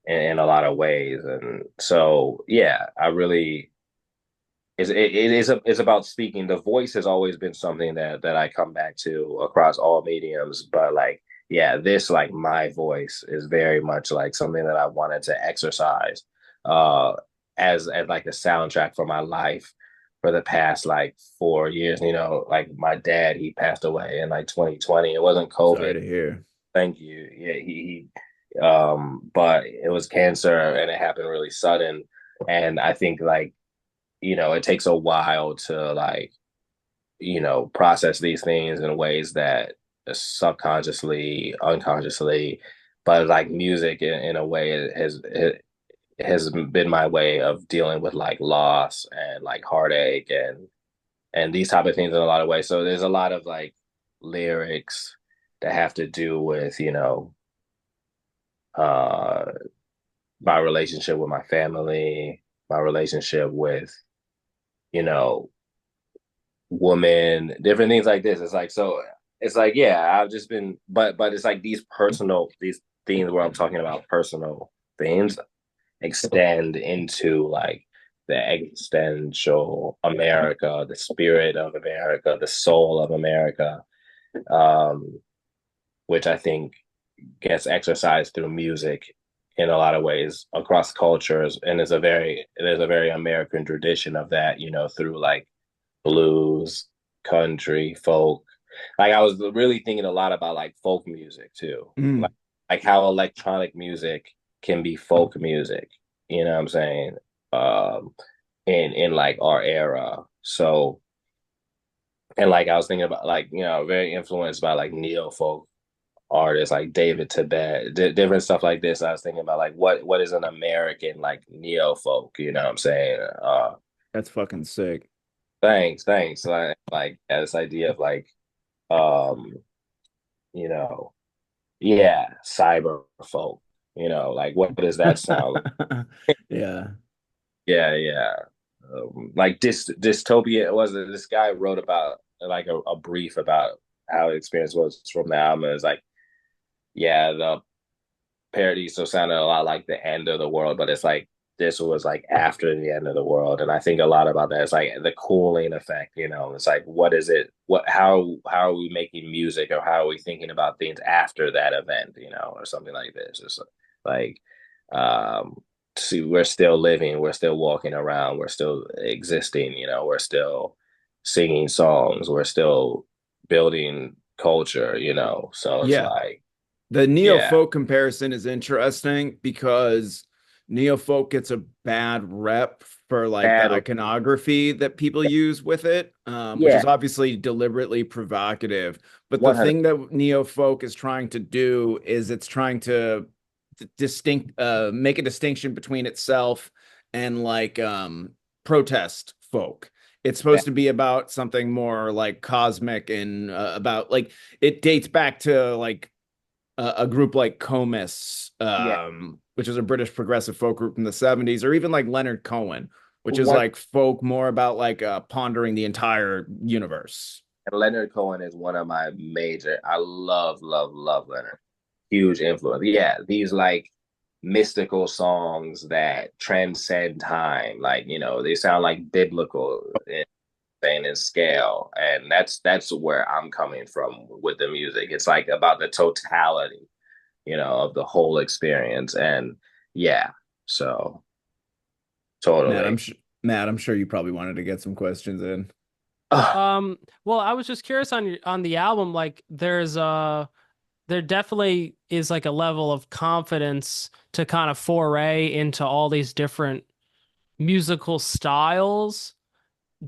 Speaker 2: In a lot of ways. And so, yeah, I really it's about speaking. The voice has always been something that I come back to across all mediums, but like yeah, this like my voice is very much like something that I wanted to exercise uh as like a soundtrack for my life for the past like 4 years. Like my dad, he passed away in like 2020. It wasn't
Speaker 1: Sorry
Speaker 2: COVID.
Speaker 1: to hear.
Speaker 2: Thank you. Yeah, but it was cancer and it happened really sudden. And I think like, it takes a while to like, process these things in ways that subconsciously, unconsciously, but like music in a way it has been my way of dealing with like loss and like heartache and these type of things in a lot of ways. So there's a lot of like lyrics that have to do with, uh my relationship with my family, my relationship with, you know, woman, different things like this. It's like so it's like, yeah, I've just been but it's like these themes where I'm talking about personal themes extend into like the existential America, the spirit of America, the soul of America, um, which I think gets exercised through music in a lot of ways across cultures, and there's a very American tradition of that, through like blues, country, folk. Like I was really thinking a lot about like folk music too,
Speaker 1: Mm,
Speaker 2: like how electronic music can be folk music. You know what I'm saying? Um, in like our era. So and like I was thinking about like very influenced by like neo folk artists like David Tibet, different stuff like this. I was thinking about like what is an American like neo folk, you know what I'm saying?
Speaker 1: That's fucking sick.
Speaker 2: Thanks. Like this idea of like um, you know, yeah, cyber folk, like what does that sound like?
Speaker 1: Yeah.
Speaker 2: Yeah. Like dystopia was it this guy wrote about like a brief about how the experience was from the album. It was like, yeah, the parody so sounded a lot like the end of the world, but it's like this was like after the end of the world. And I think a lot about that. It's like the cooling effect, It's like what is it? How are we making music or how are we thinking about things after that event, or something like this. It's like see, we're still living, we're still walking around, we're still existing, we're still singing songs, we're still building culture, So it's
Speaker 1: Yeah.
Speaker 2: like,
Speaker 1: The neo
Speaker 2: yeah.
Speaker 1: folk comparison is interesting because neo folk gets a bad rep for like the
Speaker 2: Bad.
Speaker 1: iconography that people use with it, which
Speaker 2: Yeah,
Speaker 1: is obviously deliberately provocative. But the
Speaker 2: 100.
Speaker 1: thing that neo folk is trying to do is it's trying to make a distinction between itself and like protest folk. It's supposed to be about something more like cosmic and about like it dates back to like a group like Comus,
Speaker 2: Yeah,
Speaker 1: which is a British progressive folk group from the 70s, or even like Leonard Cohen, which is
Speaker 2: one.
Speaker 1: like folk more about like pondering the entire universe.
Speaker 2: And Leonard Cohen is one of my major. I love Leonard. Huge influence. Yeah, these like mystical songs that transcend time. Like they sound like biblical in scale, and that's where I'm coming from with the music. It's like about the totality, of the whole experience, and yeah, so
Speaker 1: Matt,
Speaker 2: totally.
Speaker 1: Matt, I'm sure you probably wanted to get some questions in.
Speaker 3: Well, I was just curious on the album, like there definitely is like a level of confidence to kind of foray into all these different musical styles.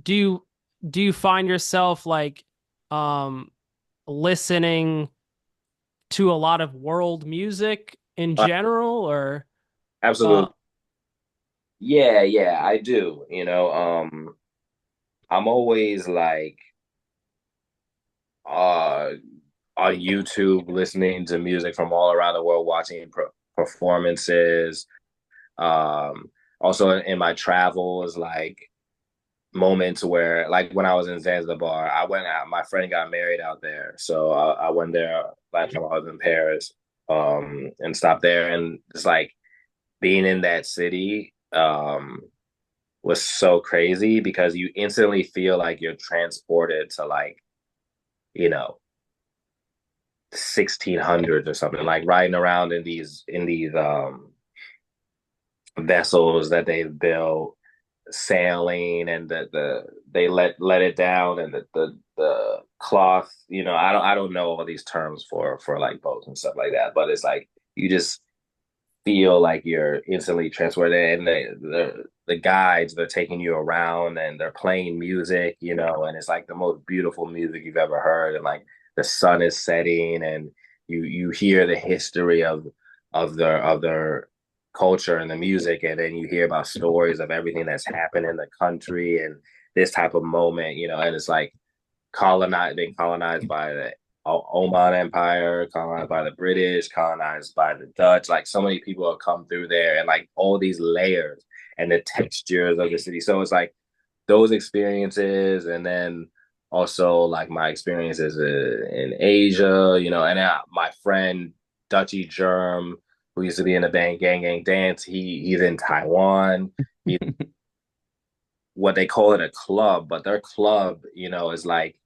Speaker 3: Do you do you find yourself like um listening to a lot of world music in general or uh
Speaker 2: Absolutely. Yeah, I do. I'm always like uh on YouTube listening to music from all around the world, watching performances. Um, Also in my travels, like moments where, like when I was in Zanzibar, I went out. My friend got married out there, so I went there last time I was in Paris, and stopped there, and it's like being in that city, was so crazy because you instantly feel like you're transported to like, you know, 1600s or something, like riding around in these vessels that they've built, sailing, and they let it down, and the cloth, I don't know all these terms for like boats and stuff like that, but it's like you just feel like you're instantly transported, and the guides, they're taking you around and they're playing music, and it's like the most beautiful music you've ever heard, and like the sun is setting, and you hear the history of their culture and the music, and then you hear about stories of everything that's happened in the country and this type of moment, and it's like being colonized by the Oman Empire, colonized by the British, colonized by the Dutch. Like so many people have come through there, and like all these layers and the textures of the city. So it's like those experiences, and then also like my experiences in Asia, and my friend Dutchy Germ, who used to be in the band Gang Gang Dance. He's in Taiwan. He, what they call it a club, but their club, is like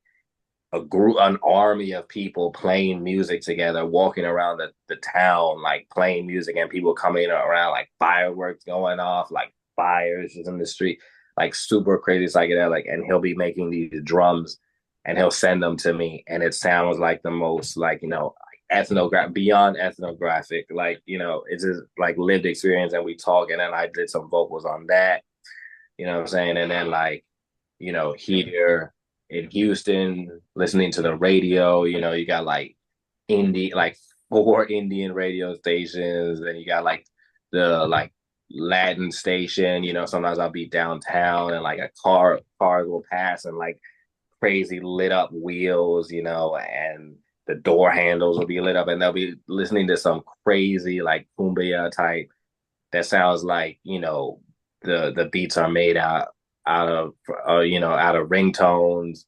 Speaker 2: an army of people playing music together, walking around the town, like playing music, and people coming around, like fireworks going off, like fires in the street, like super crazy psychedelic. And he'll be making these drums, and he'll send them to me, and it sounds like the most, like, beyond ethnographic, like, it's just like lived experience. And we talk, and then I did some vocals on that, what I'm saying? And then like, here in Houston, listening to the radio, you got like indie, like four Indian radio stations. Then you got like the like Latin station. You know, sometimes I'll be downtown and like a cars will pass and like crazy lit up wheels, you know, and the door handles will be lit up, and they'll be listening to some crazy like cumbia type that sounds like, you know, the beats are made out of you know, out of ringtones,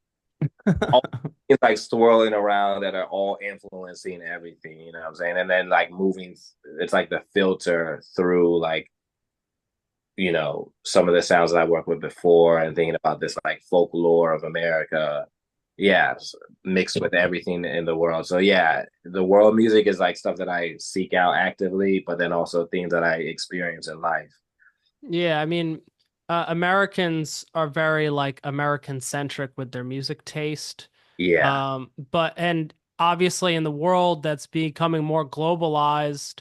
Speaker 2: all it's like swirling around that are all influencing everything, you know what I'm saying? And then like moving, it's like the filter through like, you know, some of the sounds that I worked with before and thinking about this like folklore of America. Yeah, mixed with everything in the world. So yeah, the world music is like stuff that I seek out actively, but then also things that I experience in life.
Speaker 3: Yeah, I mean, Americans are very like American centric with their music taste.
Speaker 2: Yeah.
Speaker 3: But and obviously in the world that's becoming more globalized,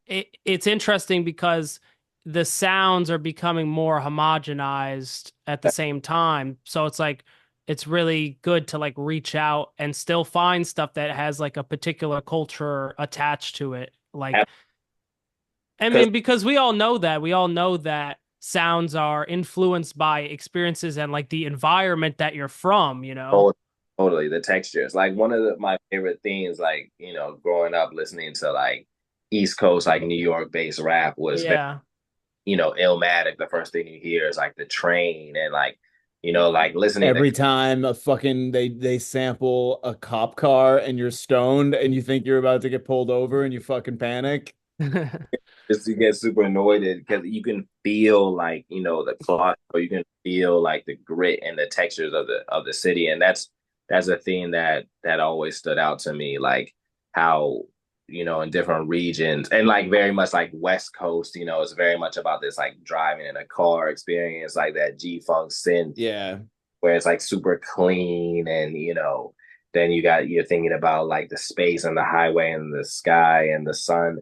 Speaker 3: it's interesting because the sounds are becoming more homogenized at the same time. So it's like it's really good to like reach out and still find stuff that has like a particular culture attached to it. Like, I
Speaker 2: Because
Speaker 3: mean, because we all know that sounds are influenced by experiences and like the environment that you're from, you know?
Speaker 2: totally the textures. Like one of my favorite things, like, you know, growing up listening to like East Coast, like New York based rap was very,
Speaker 3: Yeah.
Speaker 2: you know, Illmatic. The first thing you hear is like the train and like, you know, like listening to
Speaker 1: Every time a fucking they sample a cop car and you're stoned and you think you're about to get pulled over and you fucking panic.
Speaker 2: just to get super annoyed because you can feel like, you know, the clock, or you can feel like the grit and the textures of the city. And that's a thing that always stood out to me, like how, you know, in different regions and like very much like West Coast, you know, it's very much about this like driving in a car experience, like that G-Funk synth
Speaker 1: Yeah.
Speaker 2: where it's like super clean, and you know, then you're thinking about like the space and the highway and the sky and the sun,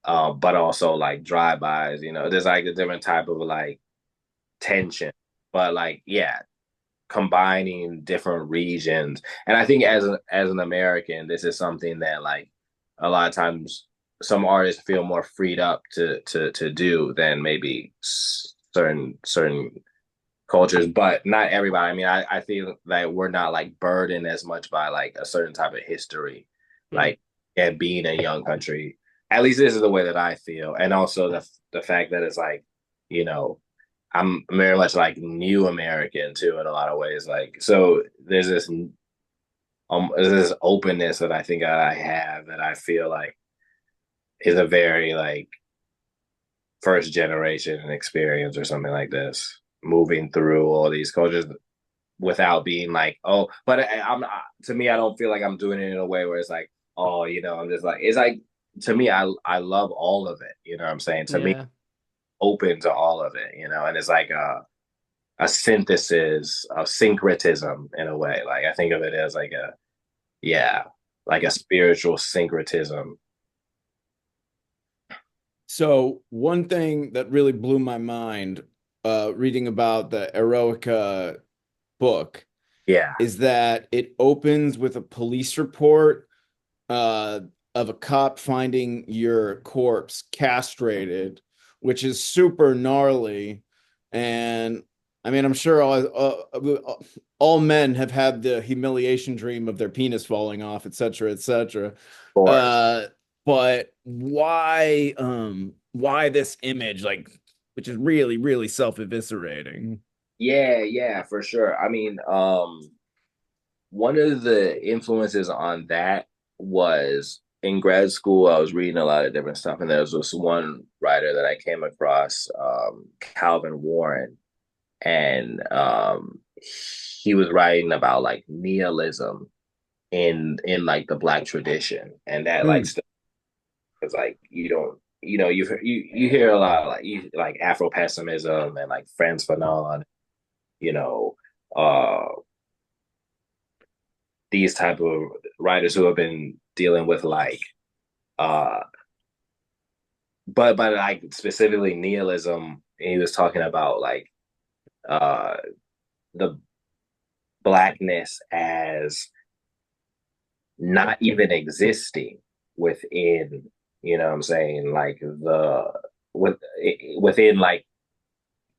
Speaker 2: but also like drive-bys. You know, there's like a different type of like tension, but like yeah, combining different regions. And I think as an American, this is something that like a lot of times some artists feel more freed up to do than maybe certain cultures, but not everybody. I mean, I feel that we're not like burdened as much by like a certain type of history, like and being a young country. At least this is the way that I feel, and also the fact that it's like, you know, I'm very much like new American too in a lot of ways. Like, so there's this openness that I think that I have that I feel like is a very like first generation experience or something like this, moving through all these cultures without being like, oh, but I'm to me, I don't feel like I'm doing it in a way where it's like, oh, you know, I'm just like, it's like to me, I love all of it. You know what I'm saying? To me,
Speaker 3: Yeah.
Speaker 2: open to all of it, you know, and it's like a synthesis of syncretism in a way. Like I think of it as like a yeah, like a spiritual syncretism.
Speaker 1: So one thing that really blew my mind reading about the Eroica book
Speaker 2: Yeah.
Speaker 1: is that it opens with a police report uh, of a cop finding your corpse castrated, which is super gnarly. And I mean, I'm sure all men have had the humiliation dream of their penis falling off, et cetera, et cetera.
Speaker 2: Of course.
Speaker 1: Uh, but why this image, like, which is really, really self-eviscerating?
Speaker 2: Yeah, yeah, for sure. I mean, one of the influences on that was in grad school, I was reading a lot of different stuff, and there was this one writer that I came across, Calvin Warren, and he was writing about like nihilism in like the black tradition, and that like
Speaker 1: Mm.
Speaker 2: stuff is like you don't. You know, you hear a lot of like Afro pessimism and like Frantz Fanon, you know, uh these type of writers who have been dealing with like uh but like specifically nihilism, and he was talking about like uh the blackness as not even existing within, you know what I'm saying, like with within like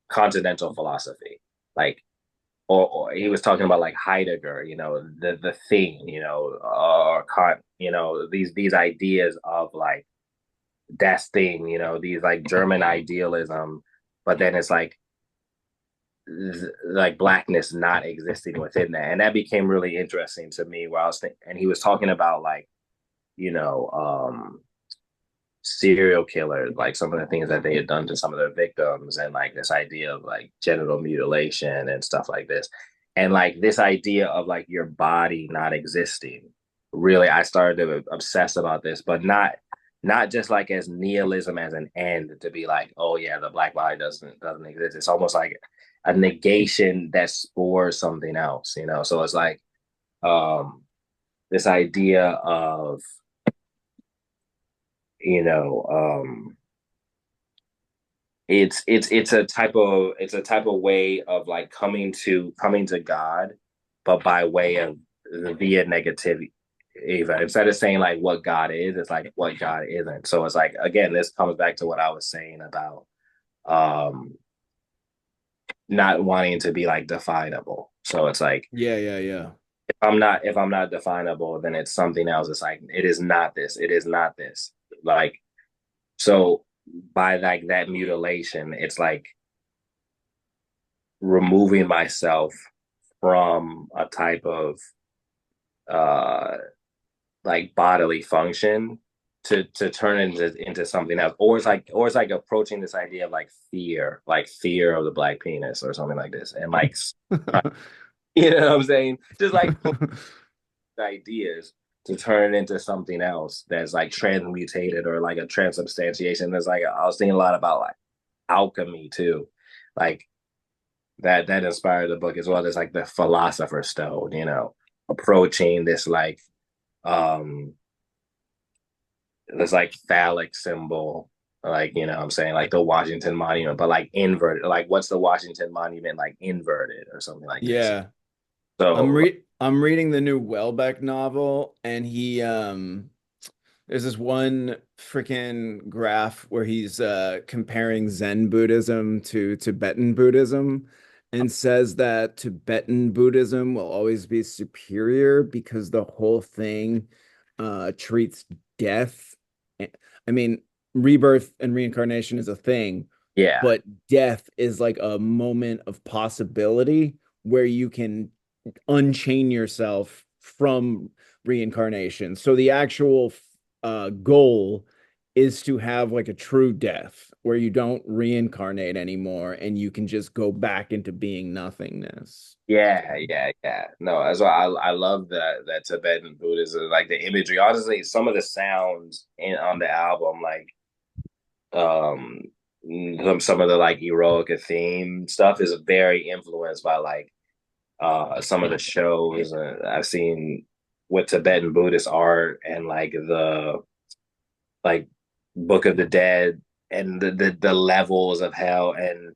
Speaker 2: continental philosophy. Like or he was talking about like Heidegger, the thing, or Kant, these ideas of like das thing, these like German idealism, but then it's like blackness not existing within that, and that became really interesting to me. While I was thinking, and he was talking about like you know serial killers, like some of the things that they had done to some of their victims, and like this idea of like genital mutilation and stuff like this, and like this idea of like your body not existing. Really, I started to obsess about this, but not just like as nihilism as an end to be like, oh yeah, the black body doesn't exist. It's almost like a negation that spores something else, So it's like um this idea of you know it's a type of way of like coming to God, but by way of via negativity. Even instead of saying like what God is, it's like what God isn't. So it's like again, this comes back to what I was saying about um not wanting to be like definable. So it's like
Speaker 1: Yeah, yeah, yeah.
Speaker 2: if I'm not definable, then it's something else. It's like it is not this. It is not this. Like so by like that mutilation, it's like removing myself from a type of uh like bodily function to turn into something else, or it's like approaching this idea of like fear of the black penis or something like this, and like you know what I'm saying, just like ideas to turn it into something else that's like transmutated or like a transubstantiation. There's like I was thinking a lot about like alchemy too, like that inspired the book as well. There's like the philosopher's stone, approaching um this like phallic symbol, like I'm saying, like the Washington Monument, but like inverted. Like what's the Washington Monument like inverted or something like this?
Speaker 1: Yeah.
Speaker 2: So
Speaker 1: I'm reading the new Welbeck novel, and there's this one freaking graph where he's comparing Zen Buddhism to Tibetan Buddhism, and says that Tibetan Buddhism will always be superior because the whole thing treats death. I mean, rebirth and reincarnation is a thing,
Speaker 2: yeah,
Speaker 1: but death is like a moment of possibility where you can unchain yourself from reincarnation. So the actual goal is to have like a true death where you don't reincarnate anymore and you can just go back into being nothingness.
Speaker 2: yeah. No, that's why I love that Tibetan Buddhism, like the imagery. Honestly, some of the sounds on the album, like um some of the like Eroica theme stuff is very influenced by like some of the shows I've seen with Tibetan Buddhist art, and like the like Book of the Dead, and the levels of hell, and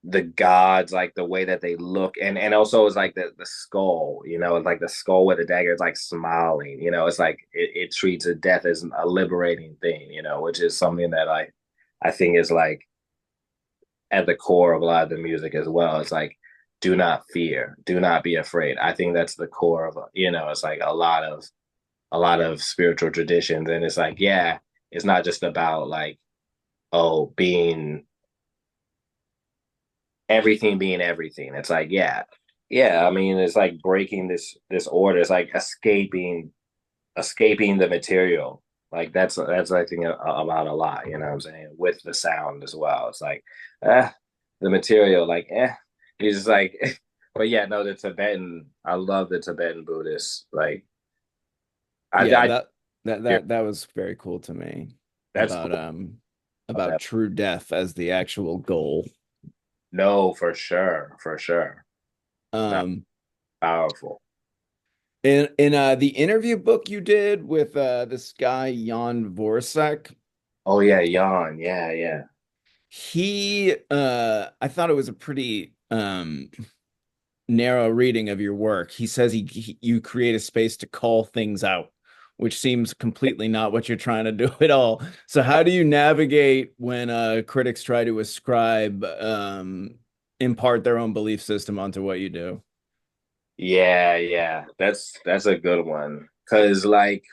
Speaker 2: the gods, like the way that they look, and also it's like the skull, it's like the skull with the dagger is like smiling, it's like it treats a death as a liberating thing, which is something that I think is like at the core of a lot of the music as well. It's like do not fear, do not be afraid. I think that's the core of it's like a lot of spiritual traditions, and it's like yeah, it's not just about like oh being everything. It's like yeah. I mean, it's like breaking this order. It's like escaping the material. Like that's I think about a lot. You know what I'm saying, with the sound as well. It's like the material, like it's just like. But yeah, no, the Tibetan. I love the Tibetan Buddhists. Like
Speaker 1: Yeah,
Speaker 2: I
Speaker 1: that was very cool to me
Speaker 2: that's cool about
Speaker 1: about
Speaker 2: that.
Speaker 1: true death as the actual goal.
Speaker 2: No, for sure, for sure. Not
Speaker 1: Um
Speaker 2: powerful.
Speaker 1: in the interview book you did with this guy Jan Vorsak,
Speaker 2: Oh yeah, yawn. Yeah, yeah.
Speaker 1: he I thought it was a pretty narrow reading of your work. He says you create a space to call things out. which seems completely not what you're trying to do at all. So how do you navigate when critics try to ascribe impart their own belief system onto what you do?
Speaker 2: Yeah, yeah. That's a good one. 'Cause like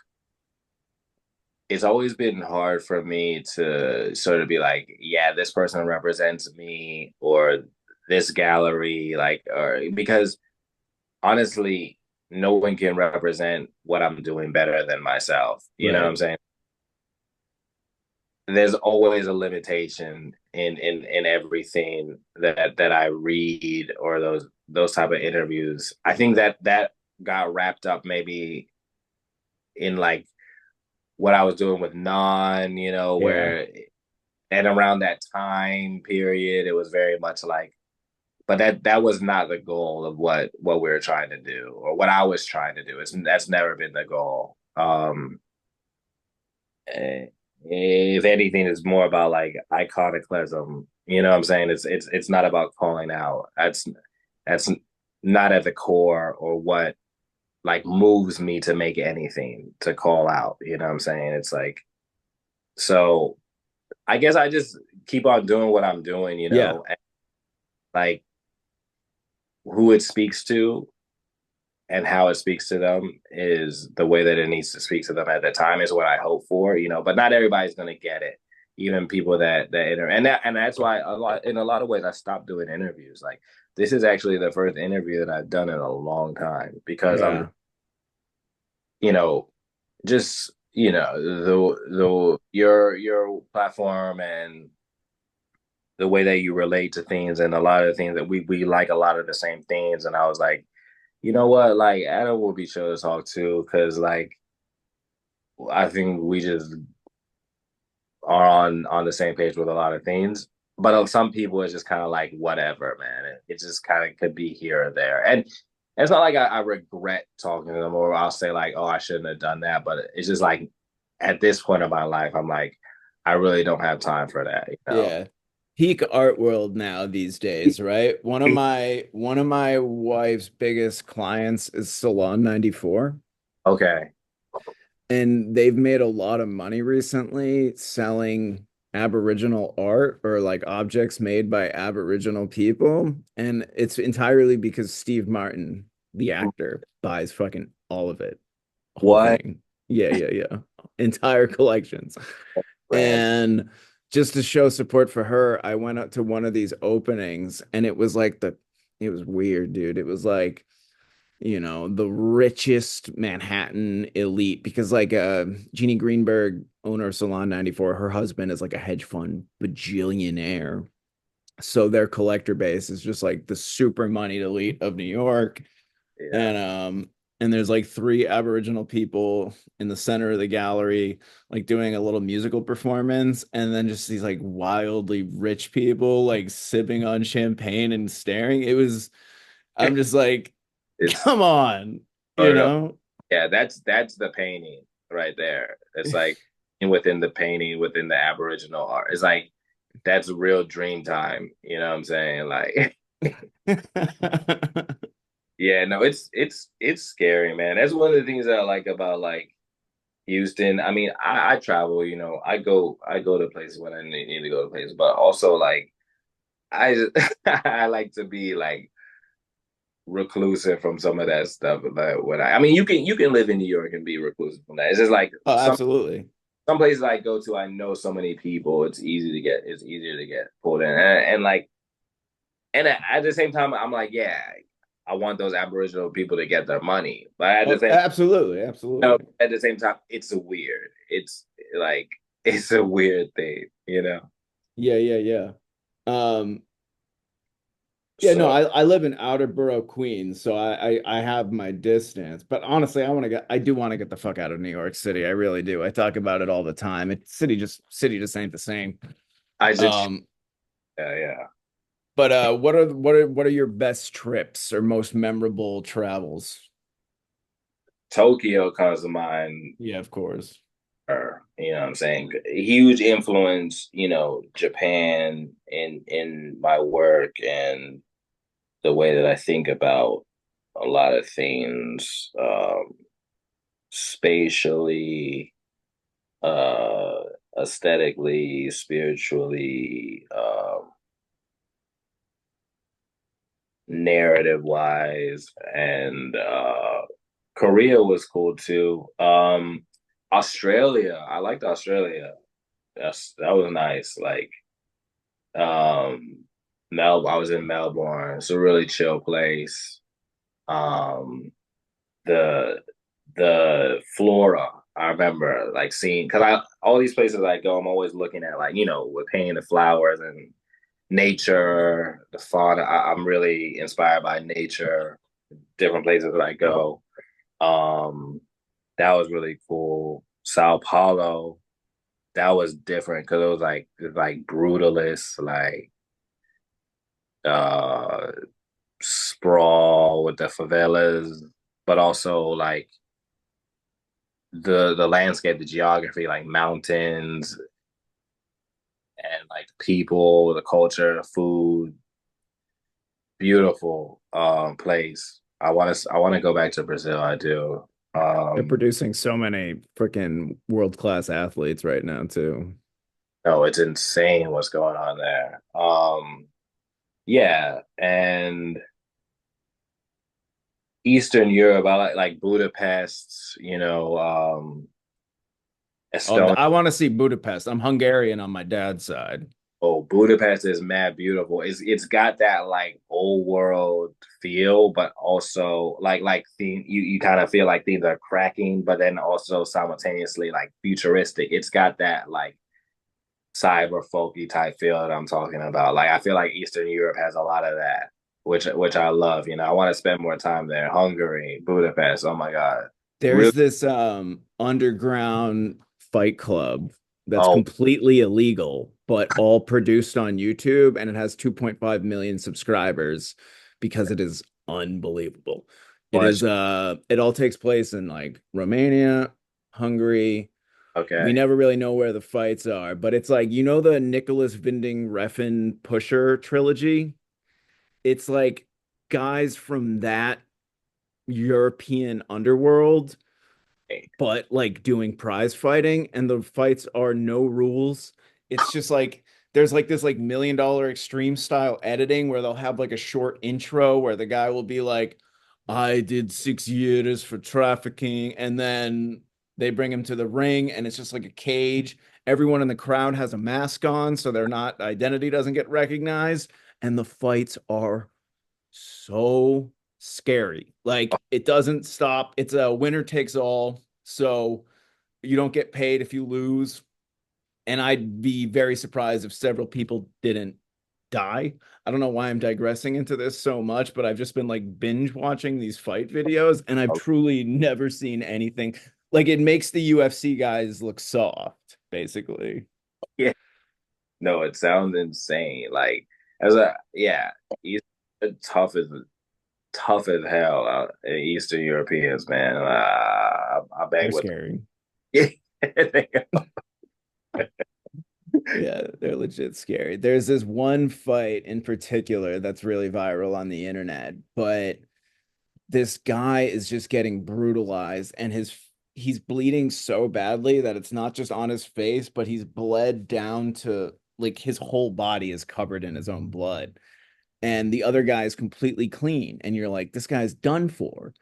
Speaker 2: it's always been hard for me to sort of be like, yeah, this person represents me or this gallery, like, or because honestly, no one can represent what I'm doing better than myself. You know what
Speaker 1: Right.
Speaker 2: I'm saying? There's always a limitation in everything that I read or those type of interviews. I think that got wrapped up maybe in like what I was doing with non,
Speaker 1: Yeah.
Speaker 2: where and around that time period, it was very much like, but that was not the goal of what we were trying to do or what I was trying to do. That's never been the goal. Eh, if anything, it's more about like iconoclasm. You know what I'm saying? It's not about calling out. That's not at the core or what like moves me to make anything to call out. You know what I'm saying? It's like so. I guess I just keep on doing what I'm doing.
Speaker 1: Yeah.
Speaker 2: And like who it speaks to and how it speaks to them is the way that it needs to speak to them at the time is what I hope for, but not everybody's going to get it. Even people and that's why in a lot of ways I stopped doing interviews. Like this is actually the first interview that I've done in a long time because I'm
Speaker 1: Yeah.
Speaker 2: you know just the your platform and the way that you relate to things and a lot of the things that we like a lot of the same things. And I was like, you know what, like Adam will be sure to talk to because like I think we just are on the same page with a lot of things. But some people it's just kind of like whatever, man. It just kind of could be here or there, and it's not like I regret talking to them or I'll say like, oh, I shouldn't have done that. But it's just like at this point of my life, I'm like, I really don't have time for that.
Speaker 1: Yeah. Peak art world now these days, right? One of my wife's biggest clients is Salon 94,
Speaker 2: Okay.
Speaker 1: and they've made a lot of money recently selling Aboriginal art or like objects made by Aboriginal people. And it's entirely because Steve Martin, the actor, buys fucking all of it. Whole
Speaker 2: What
Speaker 1: thing. Yeah, yeah, yeah. Entire collections.
Speaker 2: brand?
Speaker 1: And just to show support for her, I went up to one of these openings and it was weird, dude. It was like, the richest Manhattan elite because like Jeannie Greenberg, owner of Salon 94, her husband is like a hedge fund bajillionaire. So their collector base is just like the super moneyed elite of New York.
Speaker 2: Yeah.
Speaker 1: And there's like three Aboriginal people in the center of the gallery, like doing a little musical performance, and then just these like wildly rich people like sipping on champagne and staring. I'm just like,
Speaker 2: It's
Speaker 1: come on, you
Speaker 2: or no,
Speaker 1: know?
Speaker 2: yeah, that's the painting right there. It's like within the painting, within the Aboriginal art. It's like that's real dream time. You know what I'm saying? Like, yeah, no, it's scary, man. That's one of the things that I like about like Houston. I mean, I travel, I go to places when I need to go to places, but also like I just I like to be like reclusive from some of that stuff. But I mean, you can live in New York and be reclusive from that. It's just like
Speaker 1: Oh, absolutely.
Speaker 2: some places I go to, I know so many people. It's easier to get pulled in, and like, and at the same time, I'm like, yeah, I want those Aboriginal people to get their money, but
Speaker 1: Oh, absolutely, absolutely.
Speaker 2: at the same time, it's a weird. It's like it's a weird thing.
Speaker 1: Yeah, yeah, yeah. Um, Yeah, no,
Speaker 2: So
Speaker 1: I live in outer borough Queens, so I have my distance. But honestly, I do want to get the fuck out of New York City. I really do. I talk about it all the time. City just ain't the same.
Speaker 2: I just
Speaker 1: Um,
Speaker 2: yeah.
Speaker 1: but what are your best trips or most memorable travels?
Speaker 2: Tokyo comes to mind.
Speaker 1: Yeah, of course.
Speaker 2: You know what I'm saying? Huge influence, Japan in my work and the way that I think about a lot of things. spatially, uh, aesthetically, spiritually, narrative wise, and Korea was cool too. Australia, I liked Australia. That was nice. Like I was in Melbourne. It's a really chill place. Um, the the flora. I remember like seeing because I all these places I go, I'm always looking at like we're painting the flowers and nature, the fauna. I'm really inspired by nature. Different places that I go. Um, that was really cool. Sao Paulo, that was different because it was like brutalist, like uh sprawl with the favelas, but also like the landscape, the geography, like mountains and like people, the culture, the food. Beautiful place. I want to go back to Brazil. I do.
Speaker 1: They're
Speaker 2: Um,
Speaker 1: producing so many freaking world-class athletes right now too.
Speaker 2: no, it's insane what's going on there. Yeah, and Eastern Europe, I like Budapest,
Speaker 1: Oh,
Speaker 2: Estonia.
Speaker 1: I want to see Budapest. I'm Hungarian on my dad's side.
Speaker 2: Oh, Budapest is mad beautiful. It's got that like old world feel, but also like theme you kind of feel like things are cracking, but then also simultaneously like futuristic. It's got that like cyber folky type feel that I'm talking about. Like I feel like Eastern Europe has a lot of that, which I love. I want to spend more time there. Hungary, Budapest. Oh my God. Really?
Speaker 1: There's this underground fight club that's
Speaker 2: Oh,
Speaker 1: completely illegal, but all produced on YouTube, and it has 2.5 million subscribers because it is unbelievable.
Speaker 2: much.
Speaker 1: It all takes place in like Romania, Hungary. We
Speaker 2: Okay.
Speaker 1: never really know where the fights are, but it's like the Nicholas Winding Refn Pusher trilogy. It's like guys from that European underworld, but like doing prize fighting, and the fights are no rules. It's just like there's like this like $1 million extreme style editing where they'll have like a short intro where the guy will be like, I did 6 years for trafficking, and then they bring him to the ring and it's just like a cage. Everyone in the crowd has a mask on so their not identity doesn't get recognized, and the fights are so scary. Like it doesn't stop. It's a winner takes all. So you don't get paid if you lose. And I'd be very surprised if several people didn't die. I don't know why I'm digressing into this so much, but I've just been like binge watching these fight videos and I've truly never seen anything. Like it makes the UFC guys look soft, basically.
Speaker 2: Yeah. No, it sounds insane. Like as a yeah, he's tough as hell Eastern Europeans, man. I
Speaker 1: They're
Speaker 2: bang with
Speaker 1: scary.
Speaker 2: yeah.
Speaker 1: Yeah, they're legit scary. There's this one fight in particular that's really viral on the internet, but this guy is just getting brutalized and he's bleeding so badly that it's not just on his face, but he's bled down to like his whole body is covered in his own blood, and the other guy is completely clean, and you're like, this guy's done for.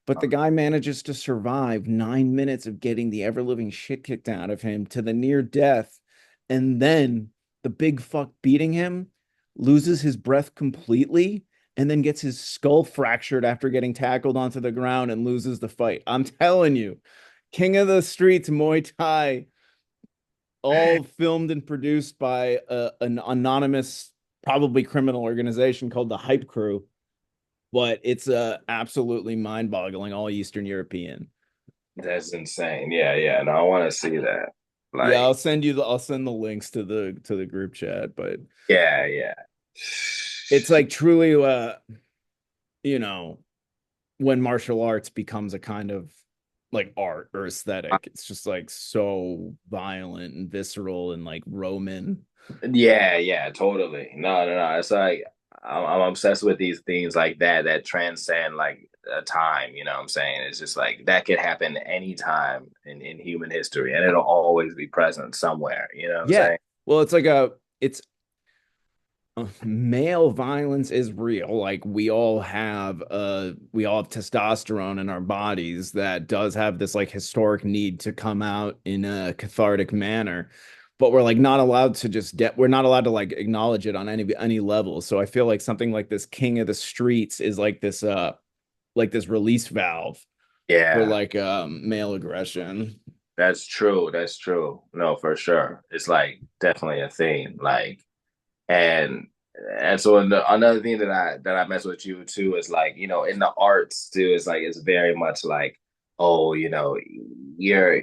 Speaker 1: But the guy manages to survive 9 minutes of getting the ever living shit kicked out of him to the near death, and then the big fuck beating him loses his breath completely and then gets his skull fractured after getting tackled onto the ground and loses the fight. I'm telling you, King of the Streets Muay Thai, all filmed and produced by an anonymous, probably criminal organization called the Hype Crew, but it's absolutely mind-boggling, all Eastern European.
Speaker 2: That's insane. Yeah, yeah. No, I want to see that.
Speaker 1: Yeah,
Speaker 2: Like,
Speaker 1: I'll send the links to the group chat, but
Speaker 2: yeah, yeah.
Speaker 1: it's like truly you know, when martial arts becomes a kind of like art or aesthetic, it's just like so violent and visceral and like Roman.
Speaker 2: Yeah, yeah, totally. No, no, no. It's like I'm obsessed with these things like that that transcend like a time, you know what I'm saying? It's just like that could happen anytime in human history, and it'll always be present somewhere, you know what I'm
Speaker 1: Yeah.
Speaker 2: saying?
Speaker 1: Well, it's male violence is real. Like we all have testosterone in our bodies that does have this like historic need to come out in a cathartic manner. But we're like not allowed to just get we're not allowed to like acknowledge it on any level. So I feel like something like this king of the streets is like this release valve for
Speaker 2: Yeah,
Speaker 1: like male aggression.
Speaker 2: that's true. That's true. No, for sure. It's like definitely a thing. Like, and and so another thing that I mess with you too is like, in the arts too, it's like it's very much like, oh, you're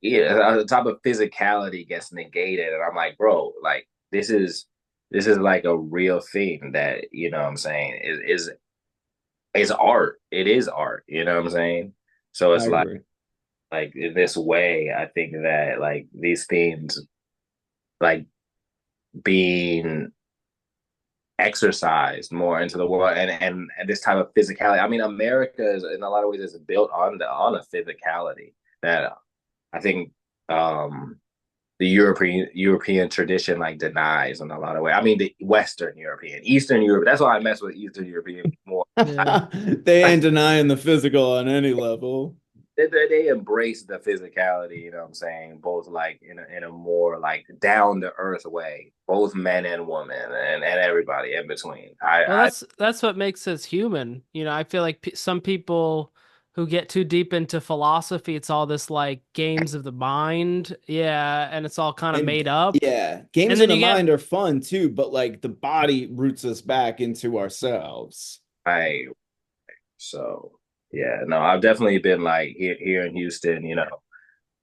Speaker 2: yeah, the type of physicality gets negated. And I'm like, bro, like this is like a real thing that, what I'm saying, is art. It is art, you know what I'm saying? So
Speaker 1: I
Speaker 2: it's
Speaker 1: agree.
Speaker 2: like in this way, I think that like these themes like being exercised more into the world, and this type of physicality. I mean, America is in a lot of ways is built on a physicality that I think the European tradition like denies in a lot of ways. I mean, the Western European, Eastern Europe. That's why I mess with Eastern European more.
Speaker 3: Yeah.
Speaker 1: They ain't denying the physical on any level.
Speaker 2: They embrace the physicality, you know what I'm saying? Both like in a more like down to earth way, both men and women and everybody in between.
Speaker 3: Well, that's what makes us human. I feel like some people who get too deep into philosophy, it's all this like games of the mind. Yeah, and it's all kind of
Speaker 1: And
Speaker 3: made up.
Speaker 1: yeah,
Speaker 3: And
Speaker 1: games of
Speaker 3: then
Speaker 1: the
Speaker 3: you get
Speaker 1: mind are fun too, but like the body roots us back into ourselves.
Speaker 2: I so yeah, no, I've definitely been like here in Houston,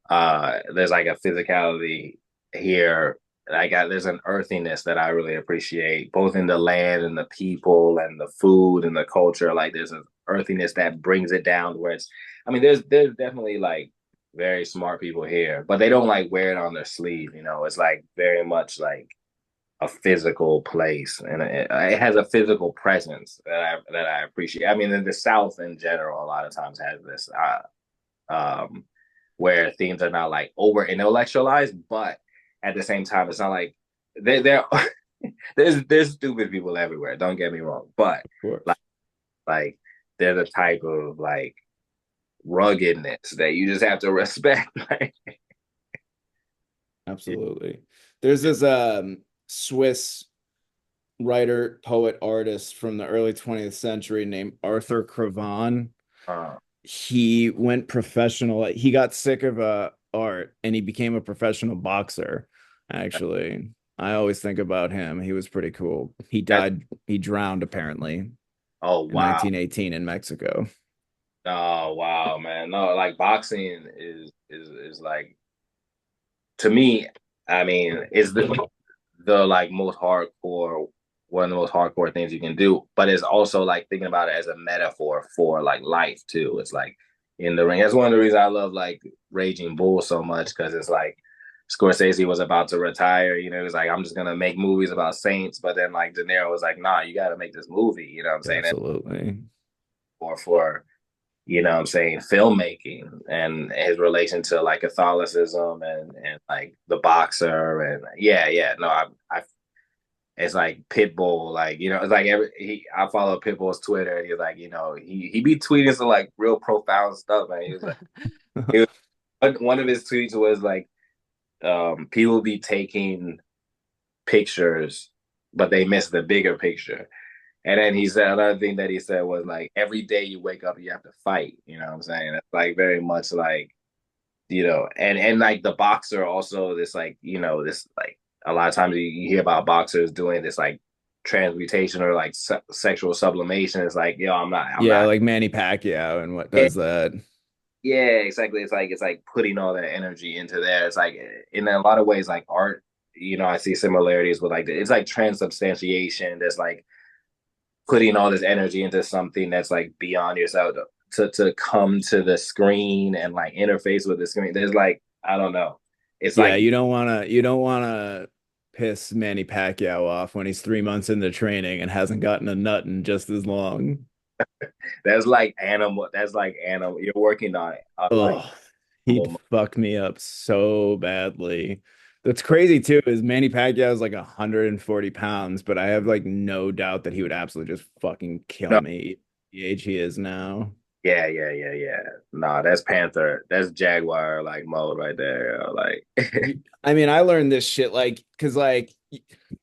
Speaker 2: there's like a physicality here. There's an earthiness that I really appreciate, both in the land and the people and the food and the culture. Like there's an earthiness that brings it down to where it's. I mean, there's definitely like very smart people here, but they don't like wear it on their sleeve. It's like very much like a physical place, and it has a physical presence that I appreciate. I mean, in the South in general, a lot of times has this. Um, where themes are not like over intellectualized, but at the same time, it's not like there there's stupid people everywhere. Don't get me wrong, but
Speaker 1: Of course.
Speaker 2: like like there's a type of like ruggedness that you just have to respect. Like,
Speaker 1: Absolutely. There's this Swiss writer, poet, artist from the early 20th century named Arthur Cravan.
Speaker 2: uh,
Speaker 1: He went professional. He got sick of art and he became a professional boxer. Actually, I always think about him. He was pretty cool.
Speaker 2: that
Speaker 1: He drowned apparently
Speaker 2: oh
Speaker 1: in
Speaker 2: wow,
Speaker 1: 1918 in Mexico.
Speaker 2: oh wow, man, no, like boxing is like to me. I mean, is the like most hardcore one of the most hardcore things you can do, but it's also like thinking about it as a metaphor for like life too. It's like in the ring. That's one of the reasons I love like Raging Bull so much, because it's like Scorsese was about to retire. He was like, I'm just gonna make movies about saints, but then like De Niro was like, nah, you got to make this movie. You know what I'm saying? And
Speaker 1: Absolutely.
Speaker 2: or for what I'm saying, filmmaking and his relation to like Catholicism and like the boxer and yeah, no, I it's like Pitbull, like it's like I follow Pitbull's Twitter, and he's like, he be tweeting some like real profound stuff, man. He was one of his tweets was like, people be taking pictures, but they miss the bigger picture. And then he said another thing that he said was like, every day you wake up, you have to fight. You know what I'm saying? It's like very much like and like the boxer also this like this like a lot of times you hear about boxers doing this like transmutation or like sexual sublimation. It's like, I'm
Speaker 1: Yeah,
Speaker 2: not.
Speaker 1: like Manny Pacquiao and what
Speaker 2: Yeah,
Speaker 1: does that?
Speaker 2: yeah, exactly. It's like putting all that energy into there. It's like in a lot of ways like art. I see similarities with like it's like transubstantiation. There's like putting all this energy into something that's like beyond yourself to come to the screen and like interface with the screen. There's like, I don't know. It's
Speaker 1: Yeah,
Speaker 2: like
Speaker 1: you don't wanna piss Manny Pacquiao off when he's 3 months into training and hasn't gotten a nut in just as long.
Speaker 2: That's like animal. That's like animal. You're working on like
Speaker 1: Oh, he'd
Speaker 2: animal.
Speaker 1: fuck me up so badly. That's crazy too, is Manny Pacquiao is like 140 pounds, but I have like no doubt that he would absolutely just fucking kill
Speaker 2: No,
Speaker 1: me the age he is now.
Speaker 2: yeah, yeah, yeah, yeah. Nah, that's Panther. That's Jaguar like mode right there. Like,
Speaker 1: I mean, I learned this shit like because like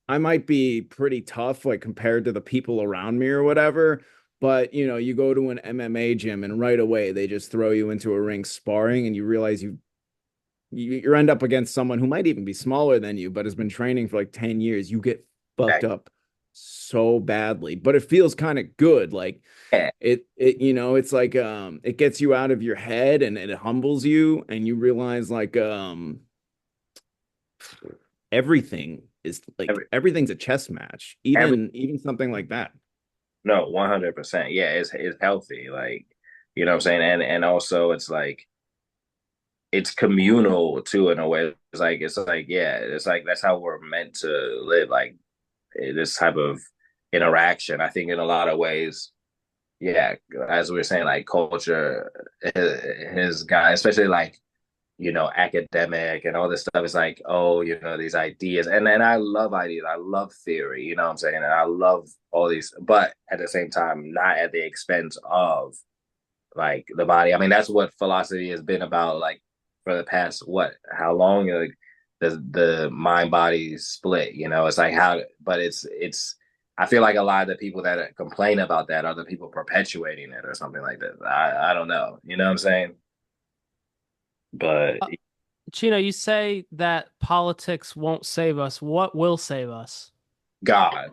Speaker 1: I might be pretty tough like compared to the people around me or whatever, but you know, you go to an MMA gym and right away they just throw you into a ring sparring and you realize you end up against someone who might even be smaller than you, but has been training for like 10 years. You get fucked up so badly, but it feels kind of good. Like
Speaker 2: yeah,
Speaker 1: it's like it gets you out of your head and it humbles you and you realize like everything is like
Speaker 2: every,
Speaker 1: everything's a chess match,
Speaker 2: every,
Speaker 1: even something like that.
Speaker 2: no, 100%. Yeah, it's healthy. Like, you know what I'm saying? And also it's like it's communal too in a way. It's like yeah, it's like that's how we're meant to live. Like this type of interaction. I think in a lot of ways, yeah, as we were saying, like culture, his guy, especially like academic and all this stuff is like, oh, these ideas. And I love ideas. I love theory, you know what I'm saying? And I love all these, but at the same time, not at the expense of like the body. I mean, that's what philosophy has been about, like for the past how long? Like the mind body split, it's like how but it's I feel like a lot of the people that complain about that are the people perpetuating it or something like that. I don't know. You know what I'm saying? But
Speaker 3: Uh, Chino, you say that politics won't save us. What will save us?
Speaker 2: God,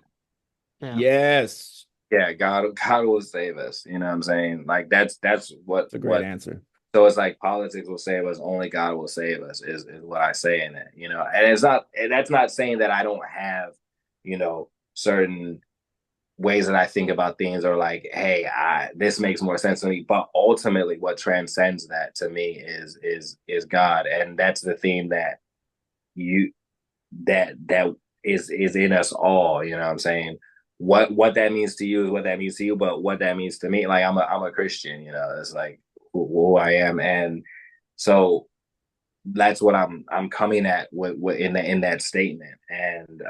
Speaker 3: Yeah.
Speaker 1: Yes,
Speaker 2: yeah, God will save us. You know what I'm saying? Like that's what
Speaker 1: it's a great
Speaker 2: what.
Speaker 1: answer.
Speaker 2: So it's like politics will save us. Only God will save us. Is what I say in it. And it's not. And that's not saying that I don't have, certain ways that I think about things or like, hey, this makes more sense to me. But ultimately, what transcends that to me is God, and that's the theme you that is in us all. You know what I'm saying? What that means to you is what that means to you, but what that means to me, like I'm a Christian. It's like who I am, and so that's what I'm coming at with in that statement, and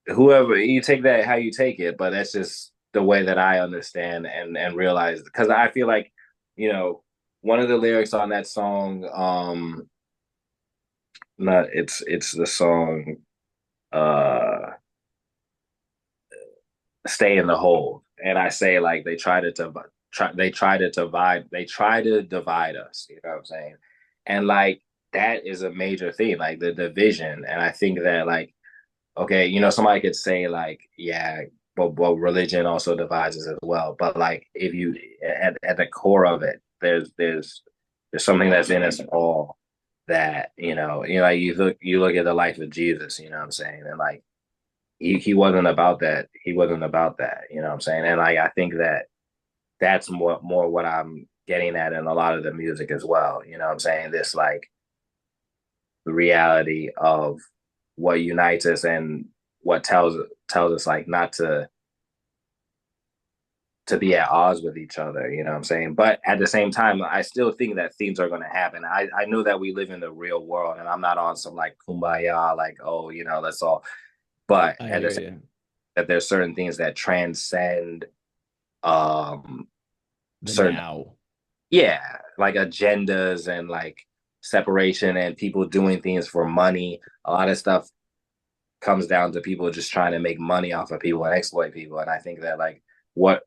Speaker 2: whoever you take that how you take it, but that's just the way that I understand and realize because I feel like you know one of the lyrics on that song not it's the song uh stay in the hole, and I say like they try to divide us, you know what I'm saying, and like that is a major thing, like the division. And I think that like okay, somebody could say like, yeah, but religion also divides us as well. But like, if you at the core of it, there's something that's in us all that like you look at the life of Jesus, you know what I'm saying, and like he wasn't about that. He wasn't about that, you know what I'm saying, and like I think that that's more what I'm getting at in a lot of the music as well. You know what I'm saying? This like the reality of what unites us and what tells us like not to be at odds with each other, you know what I'm saying? But at the same time, I still think that things are going to happen. I know that we live in the real world and I'm not on some like kumbaya, like, oh, let's all, but
Speaker 1: I
Speaker 2: at the
Speaker 1: hear
Speaker 2: same
Speaker 1: you.
Speaker 2: that there's certain things that transcend um
Speaker 1: The
Speaker 2: certain,
Speaker 1: now.
Speaker 2: yeah, like agendas and like separation and people doing things for money. A lot of stuff comes down to people just trying to make money off of people and exploit people. And I think that like what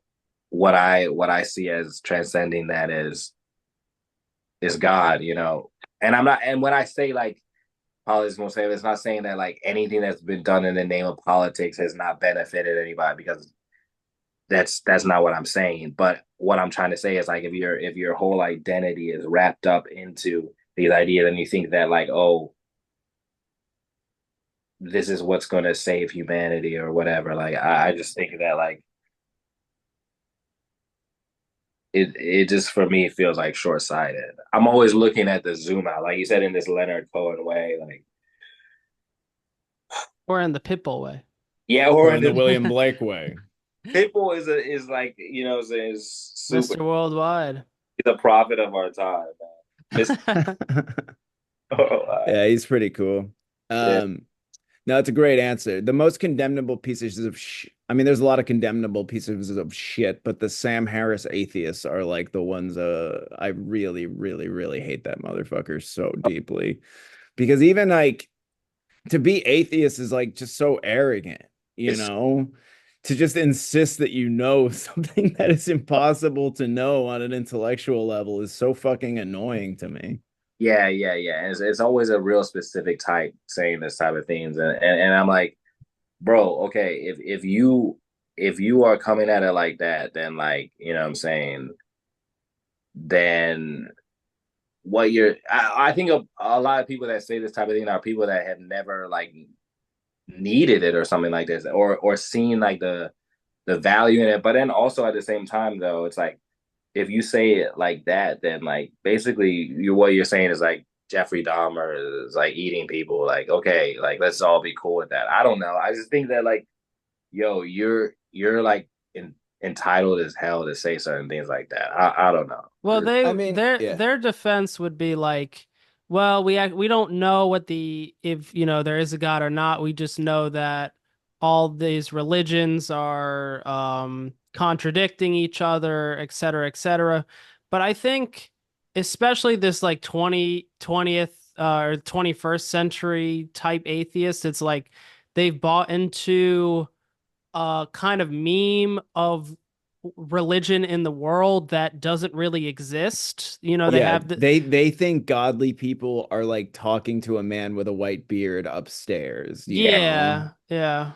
Speaker 2: what I see as transcending that is God, And I'm not, and when I say like politics won't save, it's not saying that like anything that's been done in the name of politics has not benefited anybody, because that's not what I'm saying. But what I'm trying to say is like if your whole identity is wrapped up into these ideas and you think that like, oh, this is what's going to save humanity or whatever, like I just think that like it just for me it feels like short sighted. I'm always looking at the zoom out, like you said, in this Leonard Cohen way, like
Speaker 3: Or in the Pitbull way.
Speaker 2: yeah,
Speaker 1: Or
Speaker 2: or
Speaker 1: in
Speaker 2: in
Speaker 1: the
Speaker 2: this
Speaker 1: William Blake way.
Speaker 2: Pitbull is like, is super.
Speaker 3: Mr. Worldwide.
Speaker 2: He's a prophet of our time, man. Mr. Worldwide.
Speaker 1: Yeah, he's pretty cool.
Speaker 2: Yeah.
Speaker 1: Um, no, it's a great answer. The most condemnable pieces of I mean, there's a lot of condemnable pieces of shit, but the Sam Harris atheists are like the ones I really, really, really hate that motherfucker so deeply. Because even like to be atheist is like just so arrogant, you
Speaker 2: It's
Speaker 1: know? To just insist that you know something that is impossible to know on an intellectual level is so fucking annoying to me.
Speaker 2: Yeah, yeah, yeah. It's always a real specific type saying this type of things, and I'm like, bro, okay, if you are coming at it like that, then like, what I'm saying, then I think a lot of people that say this type of thing are people that have never like needed it or something like this, or seen like the value in it. But then also at the same time, though, it's like if you say it like that, then like basically what you're saying is like Jeffrey Dahmer is like eating people. Like, okay, like let's all be cool with that. I don't know. I just think that like, yo, you're like entitled as hell to say certain things like that. I don't know.
Speaker 3: Well,
Speaker 1: I mean,
Speaker 3: their
Speaker 1: yeah.
Speaker 3: defense would be like, well, we don't know what the if there is a God or not. We just know that all these religions are contradicting each other, et cetera, et cetera. But I think especially this like 20th or 21st century type atheist, it's like they've bought into a kind of meme of religion in the world that doesn't really exist. They
Speaker 1: Yeah,
Speaker 3: have the
Speaker 1: they think godly people are like talking to a man with a white beard upstairs, you
Speaker 2: Yeah,
Speaker 1: know?
Speaker 3: yeah,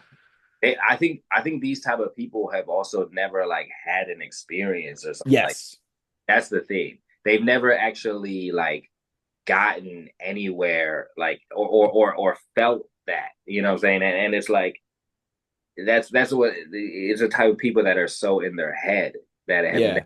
Speaker 3: yeah.
Speaker 2: I think these type of people have also never like had an experience or something like.
Speaker 1: Yes.
Speaker 2: That's the thing. They've never actually like gotten anywhere like or felt that. You know what I'm saying? And it's like that's what it's a type of people that are so in their head that have never
Speaker 1: Yeah.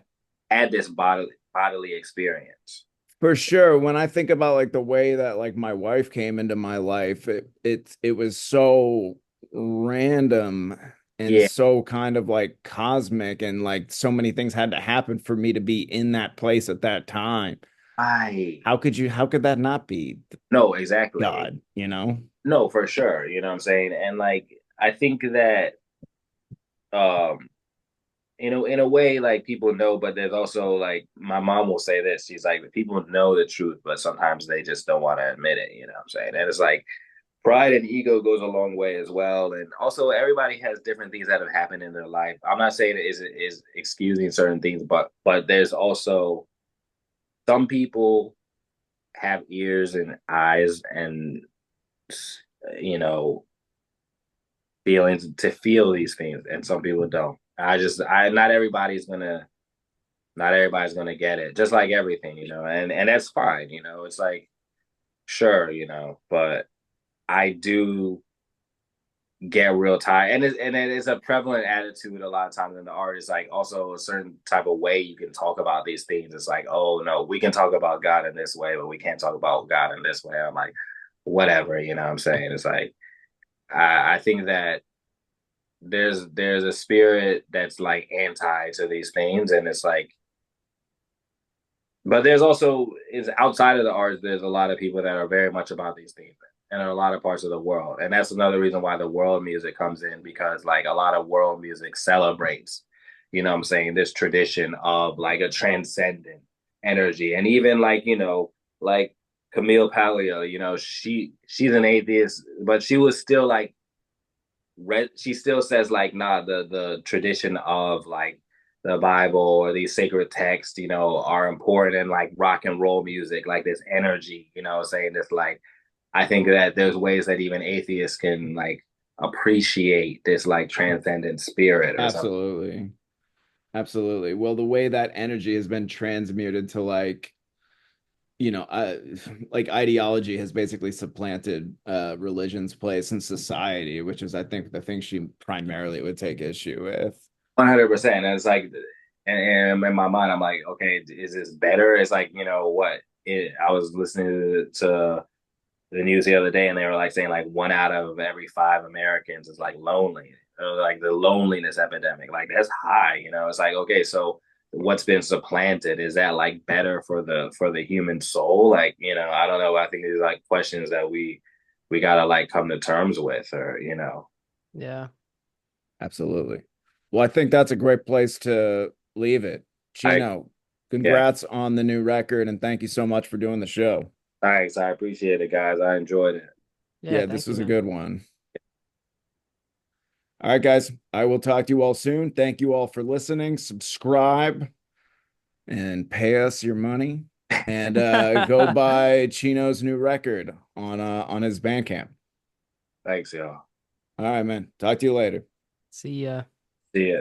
Speaker 2: had this bodily experience.
Speaker 1: For sure. When I think about like the way that like my wife came into my life, it was so random and
Speaker 2: Yeah,
Speaker 1: so kind of like cosmic and like so many things had to happen for me to be in that place at that time.
Speaker 2: I
Speaker 1: How could that not be
Speaker 2: no, exactly.
Speaker 1: God, you know?
Speaker 2: No, for sure. You know what I'm saying? And like I think that um in a way like people know, but there's also like my mom will say this. She's like people know the truth, but sometimes they just don't want to admit it, you know what I'm saying? And it's like pride and ego goes a long way as well. And also everybody has different things that have happened in their life. I'm not saying it is excusing certain things, but there's also some people have ears and eyes and you know feelings to feel these things, and some people don't. I not everybody's gonna get it. Just like everything, and that's fine. It's like sure, but I do get real tired, and it's a prevalent attitude a lot of times in the art. It's like also a certain type of way you can talk about these things. It's like, oh no, we can talk about God in this way, but we can't talk about God in this way. I'm like, whatever, what I'm saying. It's like I think that there's a spirit that's like anti to these things, and it's like, but there's also is outside of the arts, there's a lot of people that are very much about these things and in a lot of parts of the world. And that's another reason why the world music comes in, because like a lot of world music celebrates, what I'm saying, this tradition of like a transcendent energy. And even like, like Camille Paglia, she's an atheist, but she was still like she still says like, nah, the tradition of like the Bible or these sacred texts, are important in like rock and roll music, like this energy, saying this like I think that there's ways that even atheists can like appreciate this like transcendent spirit or something.
Speaker 1: Absolutely. Absolutely. Well, the way that energy has been transmuted to like, you know, like ideology has basically supplanted religion's place in society, which is, I think, the thing she primarily would take issue with.
Speaker 2: 100%. And it's like, and in my mind, I'm like, okay, is this better? It's like, what? I was listening to the news the other day, and they were like saying like 1 out of every 5 Americans is like lonely, like the loneliness epidemic. Like that's high, you know. It's like, okay, so what's been supplanted? Is that like better for the human soul? Like, you know, I don't know. I think these are like questions that we gotta like come to terms with, or you know.
Speaker 3: Yeah.
Speaker 1: Absolutely. Well, I think that's a great place to leave it.
Speaker 2: I
Speaker 1: Chino,
Speaker 2: Yeah.
Speaker 1: congrats on the new record and thank you so much for doing the show.
Speaker 2: Thanks. I appreciate it, guys. I enjoyed it.
Speaker 3: Yeah,
Speaker 1: Yeah, this
Speaker 3: thank you,
Speaker 1: was a
Speaker 3: man.
Speaker 1: good one. All right, guys, I will talk to you all soon. Thank you all for listening. Subscribe and pay us your money and go buy Chino's new record on his Bandcamp.
Speaker 2: Thanks, y'all.
Speaker 1: All right, man. Talk to you later.
Speaker 3: See ya.
Speaker 2: See ya.